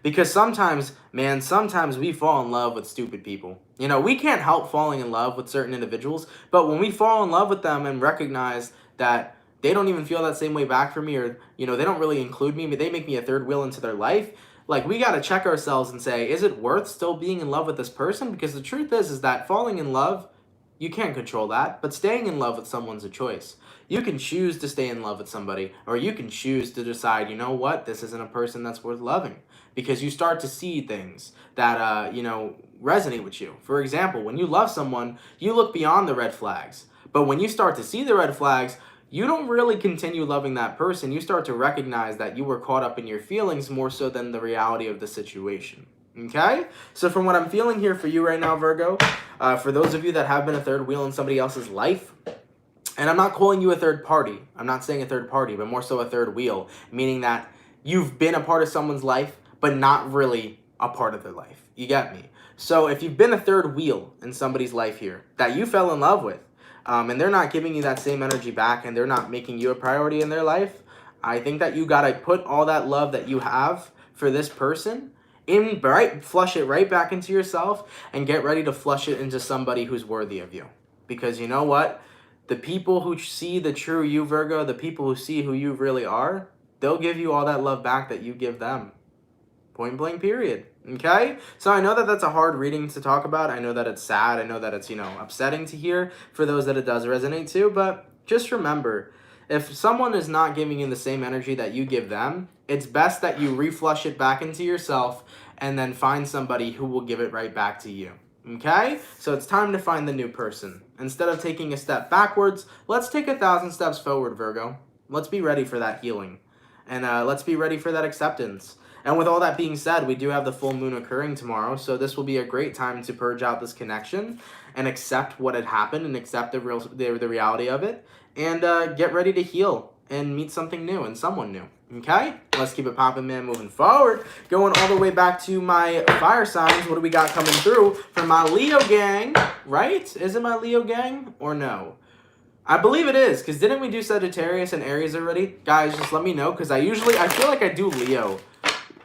Because sometimes, man, sometimes we fall in love with stupid people. You know, we can't help falling in love with certain individuals, but when we fall in love with them and recognize that they don't even feel that same way back for me, or, you know, they don't really include me, but they make me a third wheel into their life, like, we got to check ourselves and say, is it worth still being in love with this person? Because the truth is that falling in love, you can't control that, but staying in love with someone's a choice. You can choose to stay in love with somebody, or you can choose to decide, you know what, this isn't a person that's worth loving. Because you start to see things that, you know, resonate with you. For example, when you love someone, you look beyond the red flags. But when you start to see the red flags, you don't really continue loving that person. You start to recognize that you were caught up in your feelings more so than the reality of the situation. Okay? So from what I'm feeling here for you right now, Virgo, for those of you that have been a third wheel in somebody else's life, and I'm not calling you a third party. I'm not saying a third party, but more so a third wheel, meaning that you've been a part of someone's life, but not really a part of their life. You get me? So if you've been a third wheel in somebody's life here that you fell in love with, and they're not giving you that same energy back, and they're not making you a priority in their life, I think that you got to put all that love that you have for this person flush it right back into yourself, and get ready to flush it into somebody who's worthy of you. Because you know what? The people who see the true you, Virgo, the people who see who you really are, they'll give you all that love back that you give them. Point blank, period. Okay? So I know that that's a hard reading to talk about. I know that it's sad. I know that it's, you know, upsetting to hear for those that it does resonate to. But just remember, if someone is not giving you the same energy that you give them, it's best that you reflush it back into yourself and then find somebody who will give it right back to you. Okay? So it's time to find the new person. Instead of taking a step backwards, let's take 1,000 steps forward, Virgo. Let's be ready for that healing. And let's be ready for that acceptance. And with all that being said, we do have the full moon occurring tomorrow, so this will be a great time to purge out this connection and accept what had happened and accept the reality of it, and get ready to heal and meet something new and someone new. Okay? Let's keep it poppin', man, moving forward. Going all the way back to my fire signs, what do we got coming through from my Leo gang, right? Is it my Leo gang or no? I believe it is, because didn't we do Sagittarius and Aries already? Guys, just let me know, because I feel like I do Leo,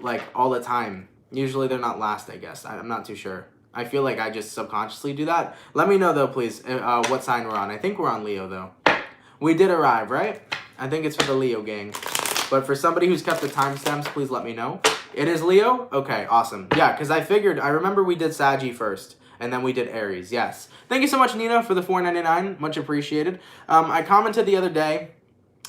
like, all the time. Usually they're not last, I guess. I'm not too sure. I feel like I just subconsciously do that. Let me know, though, please, what sign we're on. I think we're on Leo, though. We did arrive, right? I think it's for the Leo gang. But for somebody who's kept the timestamps, please let me know. It is Leo? Okay, awesome. Yeah, because I remember we did Saggy first, and then we did Aries, yes. Thank you so much, Nina, for the $4.99. Much appreciated. I commented the other day,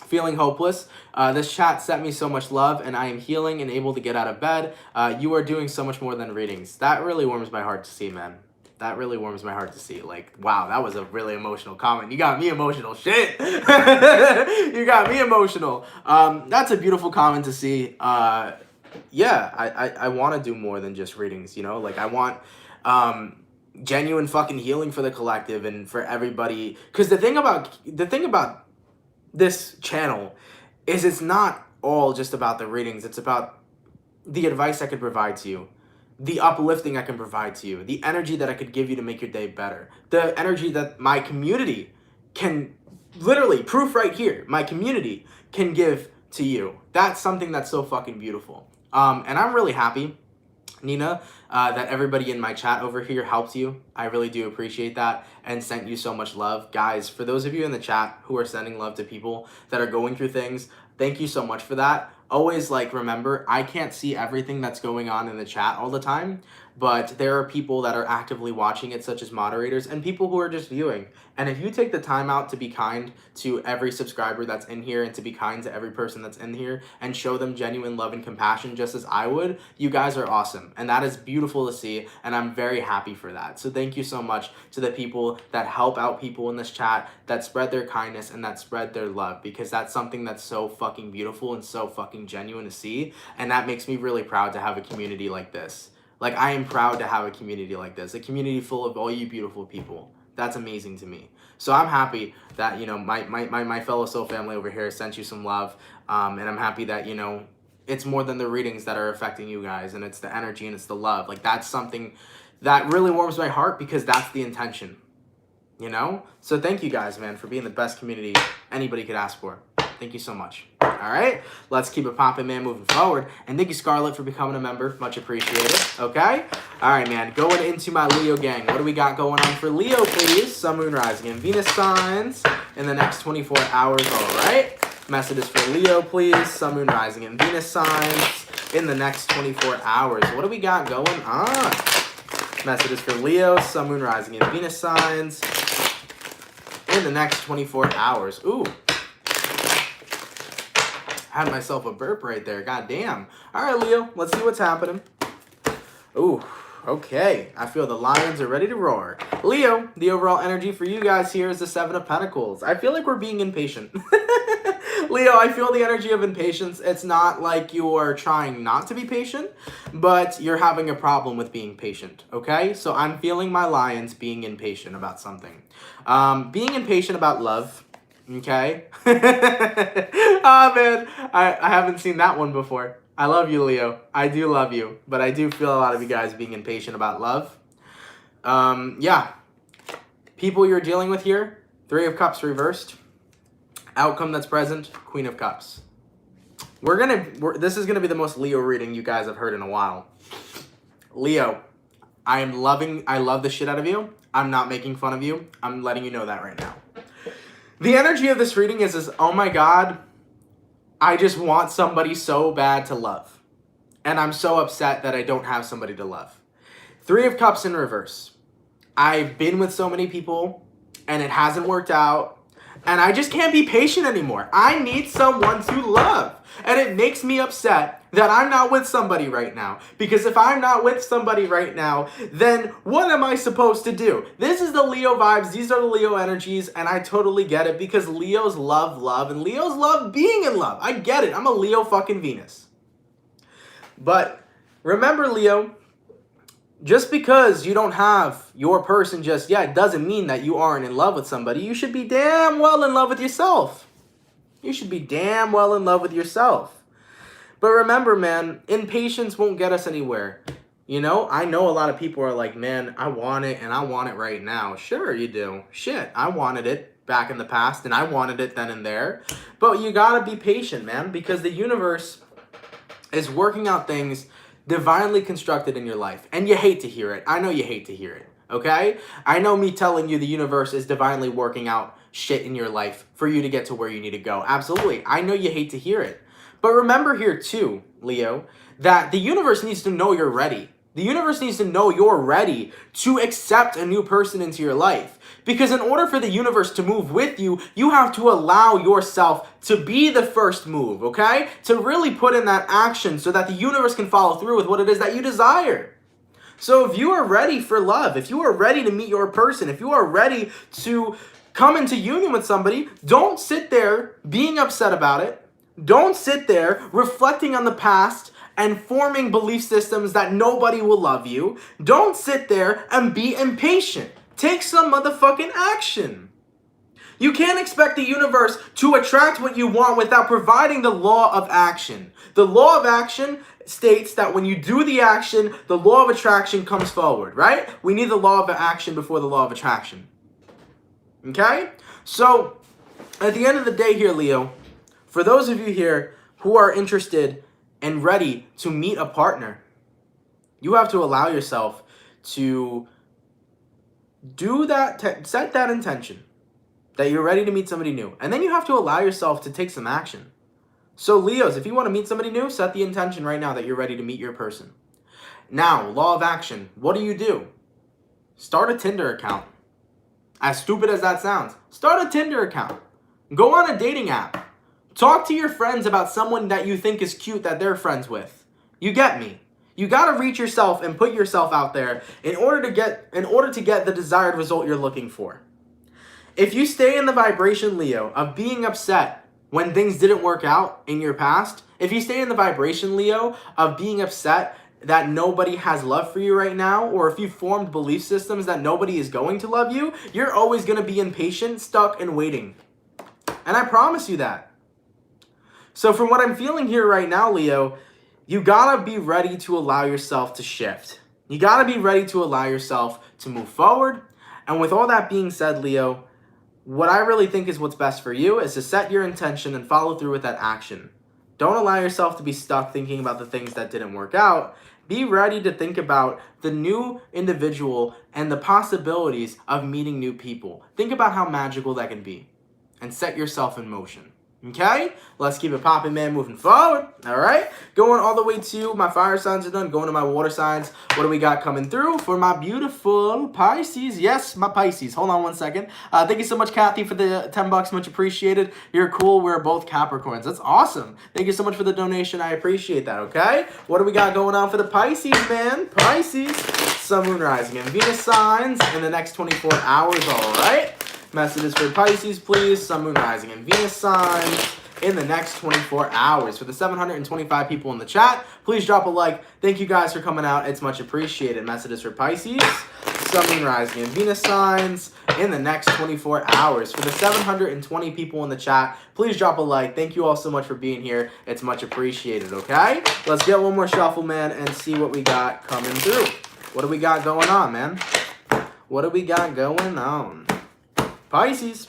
feeling hopeless. This chat sent me so much love, and I am healing and able to get out of bed. You are doing so much more than readings. That really warms my heart to see, man. That really warms my heart to see. Like, wow, that was a really emotional comment. You got me emotional. Shit. You got me emotional. That's a beautiful comment to see. Yeah, I want to do more than just readings, you know? Like, I want genuine fucking healing for the collective and for everybody. Because the thing about this channel is it's not all just about the readings. It's about the advice I could provide to you, the uplifting I can provide to you, the energy that I could give you to make your day better, the energy that my community can, literally, proof right here, my community can give to you. That's something that's so fucking beautiful. And I'm really happy, Nina, that everybody in my chat over here helped you. I really do appreciate that and sent you so much love. Guys, for those of you in the chat who are sending love to people that are going through things, thank you so much for that. Always, like, remember, I can't see everything that's going on in the chat all the time, but there are people that are actively watching it, such as moderators, and people who are just viewing. And if you take the time out to be kind to every subscriber that's in here and to be kind to every person that's in here and show them genuine love and compassion just as I would, you guys are awesome. And that is beautiful to see, and I'm very happy for that. So thank you so much to the people that help out people in this chat, that spread their kindness and that spread their love, because that's something that's so fucking beautiful and so fucking genuine to see. And that makes me really proud to have a community like this. Like, I am proud to have a community like this, a community full of all you beautiful people. That's amazing to me. So I'm happy that, you know, my fellow soul family over here sent you some love. And I'm happy that, you know, it's more than the readings that are affecting you guys, and it's the energy and it's the love. Like, that's something that really warms my heart, because that's the intention, you know? So thank you guys, man, for being the best community anybody could ask for. Thank you so much. All right, let's keep it popping, man, moving forward. And thank you, Scarlett, for becoming a member. Much appreciated. Okay? All right, man, going into my Leo gang. What do we got going on for Leo, please? Sun, Moon, Rising, and Venus signs in the next 24 hours, all right? Messages for Leo, please. Sun, Moon, Rising, and Venus signs in the next 24 hours. What do we got going on? Messages for Leo, Sun, Moon, Rising, and Venus signs in the next 24 hours. Ooh. Had myself a burp right there. God damn. All right, Leo. Let's see what's happening. Ooh. Okay. I feel the lions are ready to roar. Leo, the overall energy for you guys here is the Seven of Pentacles. I feel like we're being impatient. Leo, I feel the energy of impatience. It's not like you're trying not to be patient, but you're having a problem with being patient, okay? So I'm feeling my lions being impatient about something. Being impatient about love. Okay. Oh man, I haven't seen that one before. I love you, Leo. I do love you, but I do feel a lot of you guys being impatient about love. Yeah. People you're dealing with here, Three of Cups reversed. Outcome that's present, Queen of Cups. This is gonna be the most Leo reading you guys have heard in a while. Leo, I love the shit out of you. I'm not making fun of you. I'm letting you know that right now. The energy of this reading is, oh my God, I just want somebody so bad to love. And I'm so upset that I don't have somebody to love. Three of Cups in reverse. I've been with so many people and it hasn't worked out. And I just can't be patient anymore. I need someone to love. And it makes me upset that I'm not with somebody right now. Because if I'm not with somebody right now, then what am I supposed to do? This is the Leo vibes. These are the Leo energies. And I totally get it, because Leos love love. And Leos love being in love. I get it. I'm a Leo fucking Venus. But remember, Leo, just because you don't have your person just yet doesn't mean that you aren't in love with somebody. You should be damn well in love with yourself. You should be damn well in love with yourself. But remember, man, impatience won't get us anywhere. You know, I know a lot of people are like, man, I want it and I want it right now. Sure, you do. Shit, I wanted it back in the past and I wanted it then and there. But you gotta be patient, man, because the universe is working out things divinely constructed in your life. And you hate to hear it. I know you hate to hear it, okay? I know me telling you the universe is divinely working out shit in your life for you to get to where you need to go. Absolutely. I know you hate to hear it. But remember here too, Leo, that the universe needs to know you're ready. The universe needs to know you're ready to accept a new person into your life. Because in order for the universe to move with you, you have to allow yourself to be the first move, okay? To really put in that action so that the universe can follow through with what it is that you desire. So if you are ready for love, if you are ready to meet your person, if you are ready to come into union with somebody, don't sit there being upset about it. Don't sit there reflecting on the past and forming belief systems that nobody will love you. Don't sit there and be impatient. Take some motherfucking action. You can't expect the universe to attract what you want without providing the law of action. The law of action states that when you do the action, the law of attraction comes forward, right? We need the law of action before the law of attraction. Okay? So, at the end of the day here, Leo, for those of you here who are interested and ready to meet a partner, you have to allow yourself to do that, set that intention that you're ready to meet somebody new. And then you have to allow yourself to take some action. So Leos, if you want to meet somebody new, set the intention right now that you're ready to meet your person. Now, law of action. What do? Start a Tinder account. As stupid as that sounds, start a Tinder account. Go on a dating app. Talk to your friends about someone that you think is cute that they're friends with. You get me? You got to reach yourself and put yourself out there in order to get the desired result you're looking for. If you stay in the vibration, Leo, of being upset when things didn't work out in your past, if you stay in the vibration, Leo, of being upset that nobody has love for you right now, or if you formed belief systems that nobody is going to love you, you're always going to be impatient, stuck, and waiting. And I promise you that. So from what I'm feeling here right now, Leo, you got to be ready to allow yourself to shift. You got to be ready to allow yourself to move forward. And with all that being said, Leo, what I really think is what's best for you is to set your intention and follow through with that action. Don't allow yourself to be stuck thinking about the things that didn't work out. Be ready to think about the new individual and the possibilities of meeting new people. Think about how magical that can be and set yourself in motion. Okay? Let's keep it popping, man, moving forward. All right? Going all the way to my fire signs are done. Going to my water signs. What do we got coming through for my beautiful Pisces? Yes, my Pisces. Hold on one second. Thank you so much, Kathy, for the $10. Much appreciated. You're cool. We're both Capricorns. That's awesome. Thank you so much for the donation. I appreciate that, okay? What do we got going on for the Pisces, man? Pisces. Sun, Moon, Rising, and Venus signs in the next 24 hours, all right? Messages for Pisces, please. Sun, Moon, Rising, and Venus signs in the next 24 hours. For the 725 people in the chat, please drop a like. Thank you guys for coming out. It's much appreciated. Messages for Pisces, Sun, Moon, Rising, and Venus signs in the next 24 hours. For the 720 people in the chat, please drop a like. Thank you all so much for being here. It's much appreciated, okay? Let's get one more shuffle, man, and see what we got coming through. What do we got going on, man? What do we got going on? Pisces,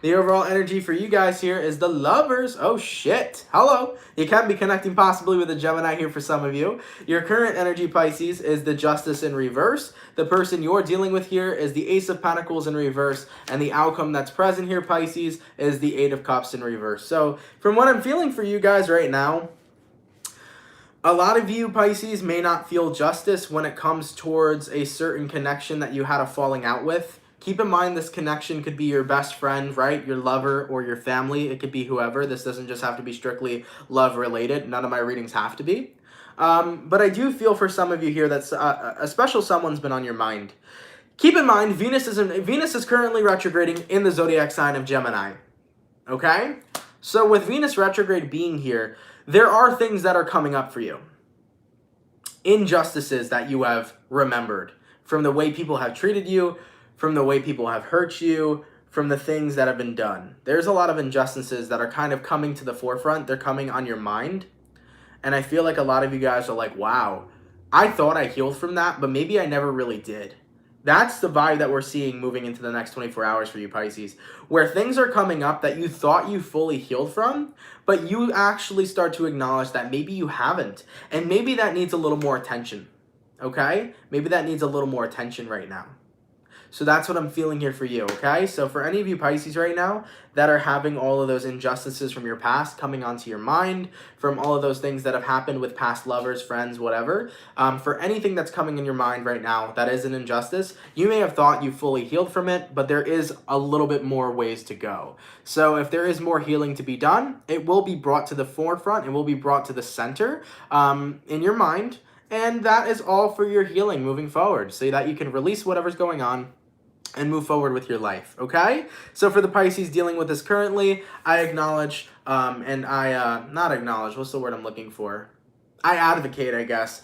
the overall energy for you guys here is the Lovers. Oh, shit. Hello. You can be connecting possibly with a Gemini here for some of you. Your current energy, Pisces, is the Justice in reverse. The person you're dealing with here is the Ace of Pentacles in reverse. And the outcome that's present here, Pisces, is the Eight of Cups in reverse. So from what I'm feeling for you guys right now, a lot of you, Pisces, may not feel justice when it comes towards a certain connection that you had a falling out with. Keep in mind this connection could be your best friend, right? Your lover or your family. It could be whoever. This doesn't just have to be strictly love related. None of my readings have to be. But I do feel for some of you here that a special someone's been on your mind. Keep in mind, Venus is currently retrograding in the zodiac sign of Gemini. Okay? So with Venus retrograde being here, there are things that are coming up for you. Injustices that you have remembered from the way people have treated you, from the way people have hurt you, from the things that have been done. There's a lot of injustices that are kind of coming to the forefront. They're coming on your mind. And I feel like a lot of you guys are like, wow, I thought I healed from that, but maybe I never really did. That's the vibe that we're seeing moving into the next 24 hours for you, Pisces, where things are coming up that you thought you fully healed from, but you actually start to acknowledge that maybe you haven't. And maybe that needs a little more attention, okay? Maybe that needs a little more attention right now. So that's what I'm feeling here for you, okay? So for any of you Pisces right now that are having all of those injustices from your past coming onto your mind, from all of those things that have happened with past lovers, friends, whatever, for anything that's coming in your mind right now that is an injustice, you may have thought you fully healed from it, but there is a little bit more ways to go. So if there is more healing to be done, it will be brought to the forefront, it will be brought to the center in your mind, and that is all for your healing moving forward, so that you can release whatever's going on and move forward with your life, okay? So for the Pisces dealing with this currently, I acknowledge, not acknowledge, what's the word I'm looking for? I advocate, I guess,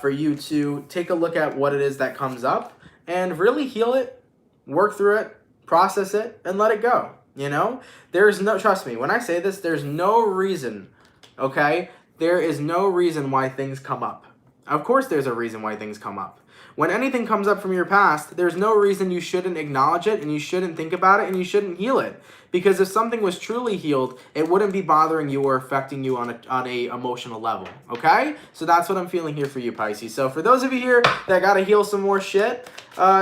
for you to take a look at what it is that comes up and really heal it, work through it, process it, and let it go. You know, there's no, trust me, when I say this, there's no reason, okay? There is no reason why things come up. Of course there's a reason why things come up. When anything comes up from your past, there's no reason you shouldn't acknowledge it and you shouldn't think about it and you shouldn't heal it. Because if something was truly healed, it wouldn't be bothering you or affecting you on a emotional level, okay? So that's what I'm feeling here for you, Pisces. So for those of you here that gotta heal some more shit,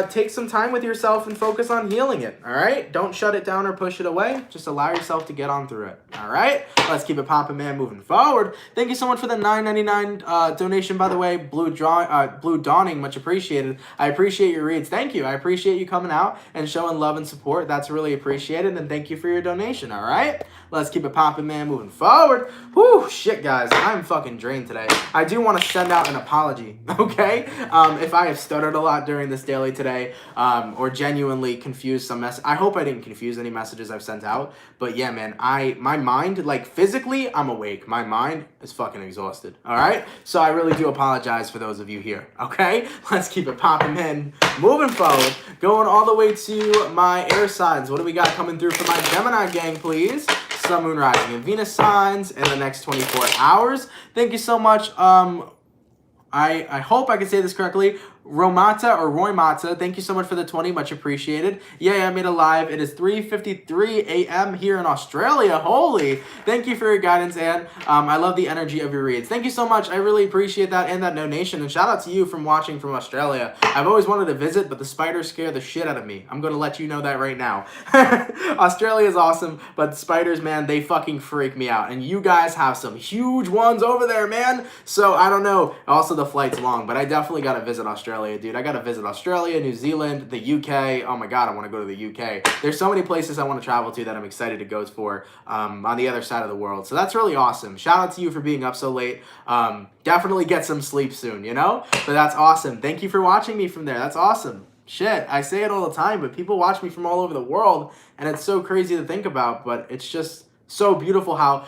take some time with yourself and focus on healing it, all right? Don't shut it down or push it away. Just allow yourself to get on through it, all right? Let's keep it poppin', man, moving forward. Thank you so much for the $9.99 donation, by the way. Blue Dawning, much appreciated. I appreciate your reads. Thank you. I appreciate you coming out and showing love and support. That's really appreciated, and thank you for your donation, all right? Let's keep it poppin', man, moving forward. Whew, shit, guys, I'm fucking drained today. I do want to send out an apology, okay? If I have stuttered a lot during this daily today, or genuinely confused some mess. I hope I didn't confuse any messages I've sent out, but yeah, man, my mind, like physically, I'm awake. My mind is fucking exhausted, all right? So I really do apologize for those of you here, okay? Let's keep it poppin', man. Moving forward, going all the way to my air signs. What do we got coming through for my Gemini gang, please? Sun, Moon, Rising, and Venus signs in the next 24 hours. Thank you so much. I hope I can say this correctly. Romata or Roy Mata, thank you so much for the 20, much appreciated. Yeah, I made a live. It is 3:53 a.m. here in Australia. Holy, thank you for your guidance, Anne. I love the energy of your reads. Thank you so much. I really appreciate that and that donation. And shout out to you from watching from Australia. I've always wanted to visit, but the spiders scare the shit out of me. I'm going to let you know that right now. Australia is awesome, but the spiders, man, they fucking freak me out. And you guys have some huge ones over there, man. So I don't know. Also, the flight's long, but I definitely got to visit Australia. Dude, I gotta visit Australia, New Zealand, the UK. Oh my god, I want to go to the UK. There's so many places I want to travel to that I'm excited to go for on the other side of the world. So that's really awesome. Shout out to you for being up so late. Definitely get some sleep soon, you know? But that's awesome. Thank you for watching me from there. That's awesome. Shit, I say it all the time, but people watch me from all over the world, and it's so crazy to think about, but it's just so beautiful how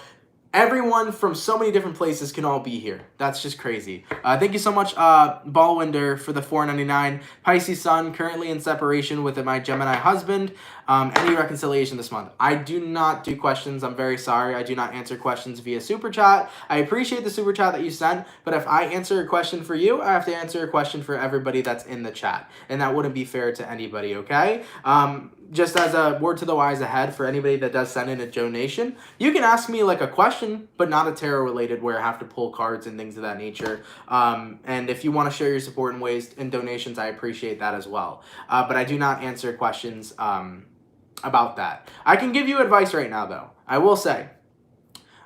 everyone from so many different places can all be here. That's just crazy. Thank you so much, Ballwinder, for the $4.99. Pisces Sun, currently in separation with my Gemini husband. Any reconciliation this month? I do not do questions. I'm very sorry. I do not answer questions via Super Chat. I appreciate the Super Chat that you sent, but if I answer a question for you, I have to answer a question for everybody that's in the chat, and that wouldn't be fair to anybody, okay? Just as a word to the wise ahead for anybody that does send in a donation, you can ask me like a question, but not a tarot related where I have to pull cards and things of that nature. And if you want to share your support in ways in donations, I appreciate that as well. But I do not answer questions about that. I can give you advice right now, though. I will say,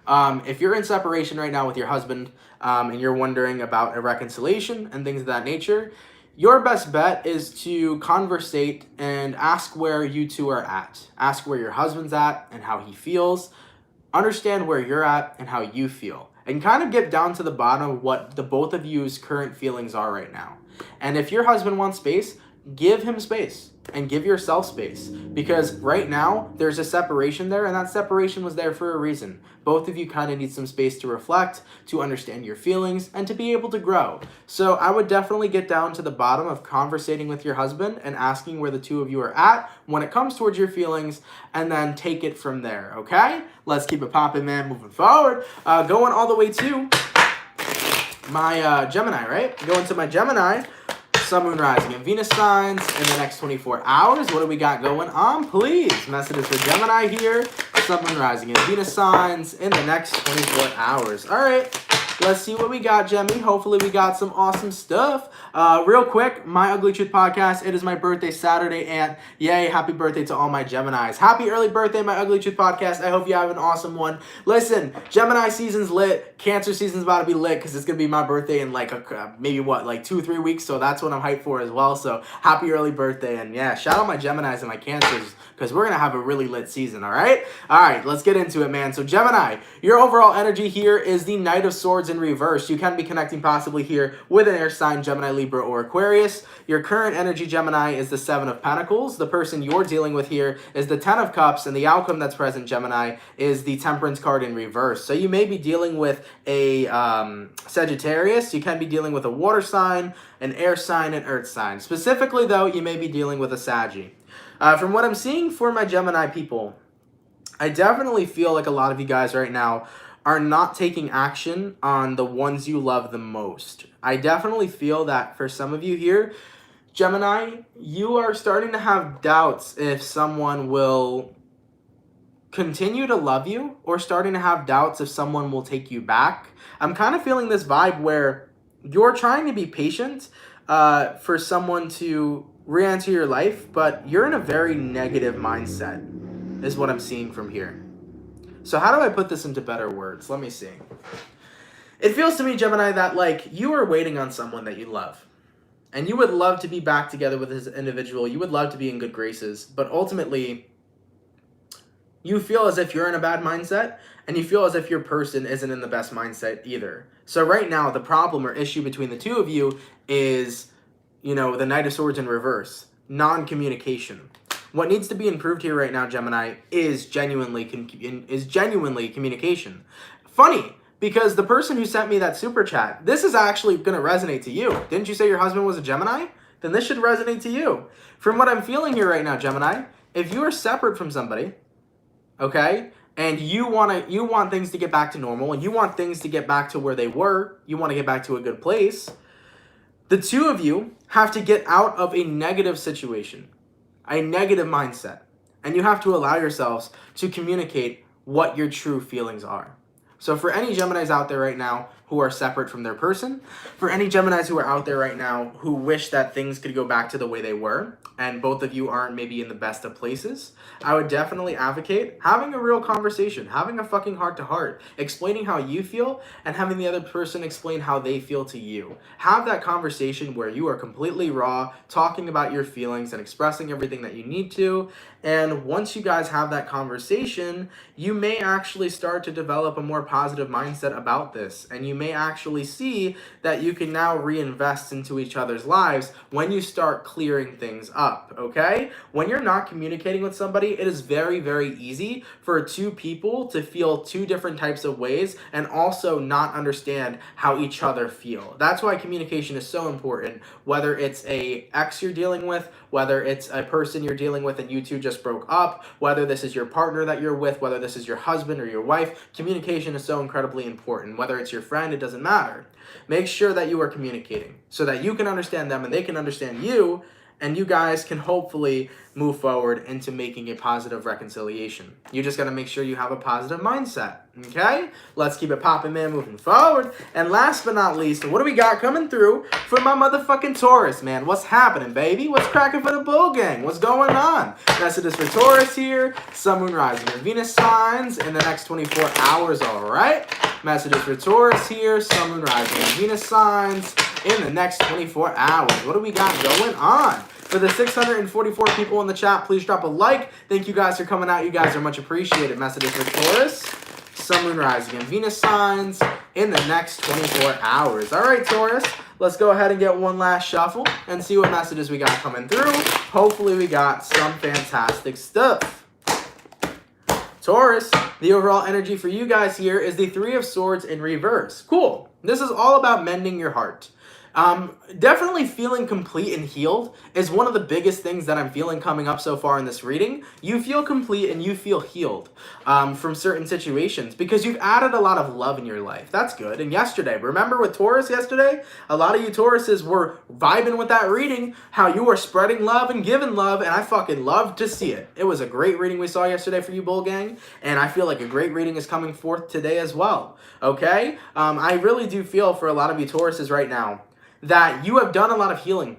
if you're in separation right now with your husband and you're wondering about a reconciliation and things of that nature, your best bet is to conversate and ask where you two are at. Ask where your husband's at and how he feels. Understand where you're at and how you feel. And kind of get down to the bottom of what the both of you's current feelings are right now. And if your husband wants space, give him space and give yourself space, because right now there's a separation there, and that separation was there for a reason. Both of you kind of need some space to reflect, to understand your feelings, and to be able to grow. So I would definitely get down to the bottom of conversating with your husband and asking where the two of you are at when it comes towards your feelings, and then take it from there, okay? Let's keep it poppin', man, moving forward. Going all the way to my Gemini, right? Going to my Gemini. Sun, Moon, Rising, and Venus signs in the next 24 hours. What do we got going on, please? Messages for Gemini here. Sun, Moon, Rising, and Venus signs in the next 24 hours. All right, let's see what we got, Gemmy. Hopefully we got some awesome stuff. Real quick, My Ugly Truth podcast. It is my birthday Saturday, and yay, happy birthday to all my Geminis. Happy early birthday, My Ugly Truth podcast. I hope you have an awesome one. Listen, Gemini season's lit. Cancer season's about to be lit because it's going to be my birthday in like maybe what, like 2 or 3 weeks. So that's what I'm hyped for as well. So happy early birthday. And yeah, shout out my Geminis and my Cancers because we're going to have a really lit season, all right? All right, let's get into it, man. So Gemini, your overall energy here is the Knight of Swords Swords in reverse, you can be connecting possibly here with an air sign, Gemini, Libra, or Aquarius. Your current energy, Gemini, is the Seven of Pentacles. The person you're dealing with here is the Ten of Cups, and the outcome that's present, Gemini, is the Temperance card in reverse. So you may be dealing with a Sagittarius. You can be dealing with a water sign, an air sign, an earth sign. Specifically, though, you may be dealing with a Saggy. From what I'm seeing for my Gemini people, I definitely feel like a lot of you guys right now are not taking action on the ones you love the most. I definitely feel that for some of you here, Gemini, you are starting to have doubts if someone will continue to love you, or starting to have doubts if someone will take you back. I'm kind of feeling this vibe where you're trying to be patient for someone to re-enter your life, but you're in a very negative mindset, is what I'm seeing from here. So how do I put this into better words? Let me see. It feels to me, Gemini, that like you are waiting on someone that you love. And you would love to be back together with this individual. You would love to be in good graces. But ultimately, you feel as if you're in a bad mindset. And you feel as if your person isn't in the best mindset either. So right now, the problem or issue between the two of you is, you know, the Knight of Swords in reverse. Non-communication. What needs to be improved here right now, Gemini, is genuinely communication. Funny, because the person who sent me that super chat, this is actually going to resonate to you. Didn't you say your husband was a Gemini? Then this should resonate to you. From what I'm feeling here right now, Gemini, if you are separate from somebody, okay, and you want things to get back to normal, and you want things to get back to where they were, you want to get back to a good place, the two of you have to get out of a negative situation, a negative mindset, and you have to allow yourselves to communicate what your true feelings are. So for any Geminis out there right now who are separate from their person, for any Geminis who are out there right now who wish that things could go back to the way they were, and both of you aren't maybe in the best of places, I would definitely advocate having a real conversation, having a fucking heart-to-heart, explaining how you feel, and having the other person explain how they feel to you. Have that conversation where you are completely raw, talking about your feelings and expressing everything that you need to, and once you guys have that conversation, you may actually start to develop a more positive mindset about this, and you may actually see that you can now reinvest into each other's lives when you start clearing things up, okay? When you're not communicating with somebody, it is very, very easy for two people to feel two different types of ways and also not understand how each other feel. That's why communication is so important, whether it's a ex you're dealing with, whether it's a person you're dealing with and you two just broke up, whether this is your partner that you're with, whether this is your husband or your wife, communication is so incredibly important. Whether it's your friend, it doesn't matter. Make sure that you are communicating so that you can understand them and they can understand you, and you guys can hopefully move forward into making a positive reconciliation. You just got to make sure you have a positive mindset, okay? Let's keep it popping, man, moving forward. And last but not least, what do we got coming through for my motherfucking Taurus, man? What's happening, baby? What's cracking for the bull gang? What's going on? Messages for Taurus here. Sun, Moon, Rising, and Venus signs in the next 24 hours, all right? Messages for Taurus here. Sun, Moon, Rising, and Venus signs in the next 24 hours. What do we got going on? For the 644 people in the chat, please drop a like. Thank you guys for coming out. You guys are much appreciated. Messages for Taurus, Sun, Moon, Rising, and Venus signs in the next 24 hours. All right, Taurus, let's go ahead and get one last shuffle and see what messages we got coming through. Hopefully we got some fantastic stuff. Taurus, the overall energy for you guys here is the Three of Swords in reverse. Cool. This is all about mending your heart. Definitely feeling complete and healed is one of the biggest things that I'm feeling coming up so far in this reading. You feel complete and you feel healed from certain situations because you've added a lot of love in your life. That's good. And yesterday, remember with Taurus yesterday? A lot of you Tauruses were vibing with that reading, how you were spreading love and giving love, and I fucking loved to see it. It was a great reading we saw yesterday for you, Bull Gang, and I feel like a great reading is coming forth today as well, okay? I really do feel for a lot of you Tauruses right now that you have done a lot of healing.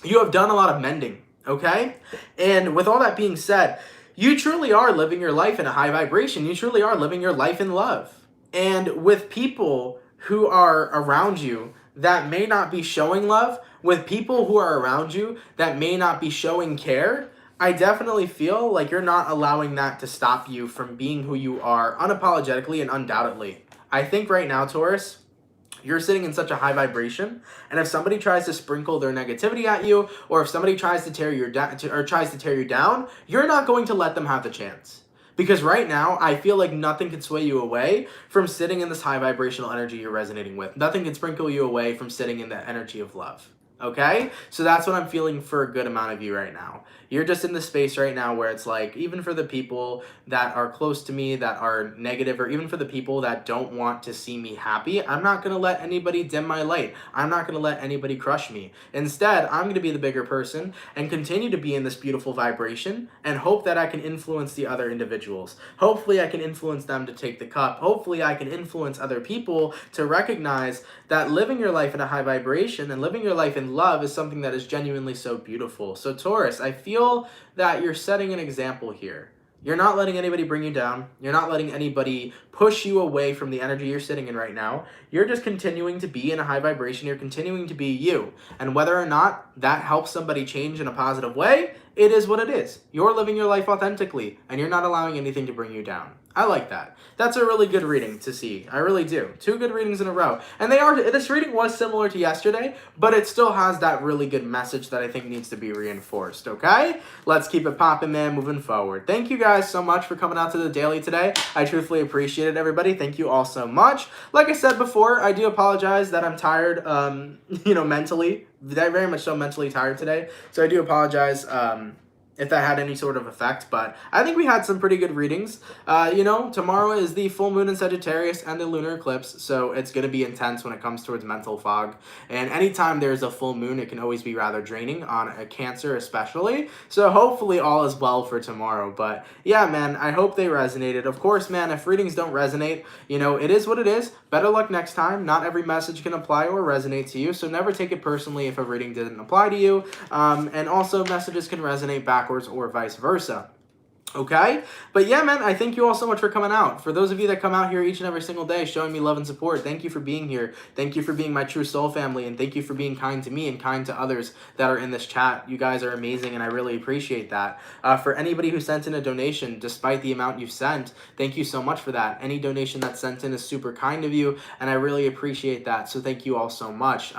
You have done a lot of mending, okay? And with all that being said, you truly are living your life in a high vibration. You truly are living your life in love. And with people who are around you that may not be showing love, with people who are around you that may not be showing care, I definitely feel like you're not allowing that to stop you from being who you are unapologetically and undoubtedly. I think right now, Taurus, you're sitting in such a high vibration, and if somebody tries to sprinkle their negativity at you, or if somebody tries to tear you down, you're not going to let them have the chance. Because right now, I feel like nothing can sway you away from sitting in this high vibrational energy you're resonating with. Nothing can sprinkle you away from sitting in the energy of love. Okay? So that's what I'm feeling for a good amount of you right now. You're just in the space right now where it's like, even for the people that are close to me, that are negative, or even for the people that don't want to see me happy, I'm not going to let anybody dim my light. I'm not going to let anybody crush me. Instead, I'm going to be the bigger person and continue to be in this beautiful vibration and hope that I can influence the other individuals. Hopefully, I can influence them to take the cup. Hopefully, I can influence other people to recognize that living your life in a high vibration and living your life in love is something that is genuinely so beautiful. So Taurus, I feel that you're setting an example here. You're not letting anybody bring you down. You're not letting anybody push you away from the energy you're sitting in right now. You're just continuing to be in a high vibration. You're continuing to be you. And whether or not that helps somebody change in a positive way, it is what it is. You're living your life authentically, and you're not allowing anything to bring you down. I like that. That's a really good reading to see. I really do. 2 good readings in a row. And this reading was similar to yesterday, but it still has that really good message that I think needs to be reinforced, okay? Let's keep it poppin', man, moving forward. Thank you guys so much for coming out to the daily today. I truthfully appreciate it, everybody. Thank you all so much. Like I said before, I do apologize that I'm tired, mentally. Very much so mentally tired today. So I do apologize, if that had any sort of effect, but I think we had some pretty good readings. Tomorrow is the full moon in Sagittarius and the lunar eclipse, so it's going to be intense when it comes towards mental fog. And anytime there's a full moon, it can always be rather draining on a Cancer especially. So hopefully all is well for tomorrow. But yeah, man, I hope they resonated. Of course, man, if readings don't resonate, it is what it is. Better luck next time. Not every message can apply or resonate to you, so never take it personally if a reading didn't apply to you. And also, messages can resonate backwards or vice versa. Okay? But yeah, man, I thank you all so much for coming out. For those of you that come out here each and every single day showing me love and support, thank you for being here. Thank you for being my true soul family, and thank you for being kind to me and kind to others that are in this chat. You guys are amazing, and I really appreciate that. For anybody who sent in a donation, despite the amount you've sent, thank you so much for that. Any donation that's sent in is super kind of you, and I really appreciate that, so thank you all so much.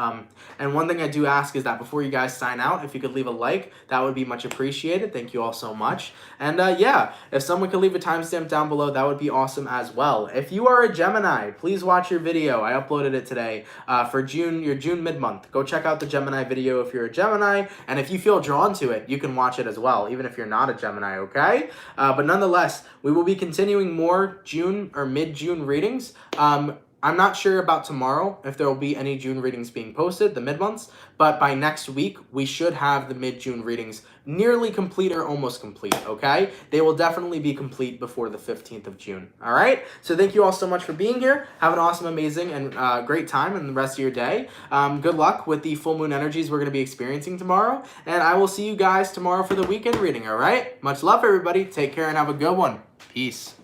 And one thing I do ask is that before you guys sign out, if you could leave a like, that would be much appreciated. Thank you all so much. And yeah, if someone could leave a timestamp down below, that would be awesome as well. If you are a Gemini, please watch your video. I uploaded it today for your June mid-month. Go check out the Gemini video if you're a Gemini, and if you feel drawn to it, you can watch it as well, even if you're not a Gemini, okay? But nonetheless, we will be continuing more June or mid-June readings. I'm not sure about tomorrow if there will be any June readings being posted, the mid-months, but by next week, we should have the mid-June readings nearly complete or almost complete, okay? They will definitely be complete before the 15th of June, all right? So thank you all so much for being here. Have an awesome, amazing, and great time in the rest of your day. Good luck with the full moon energies we're going to be experiencing tomorrow, and I will see you guys tomorrow for the weekend reading, all right? Much love, everybody. Take care and have a good one. Peace.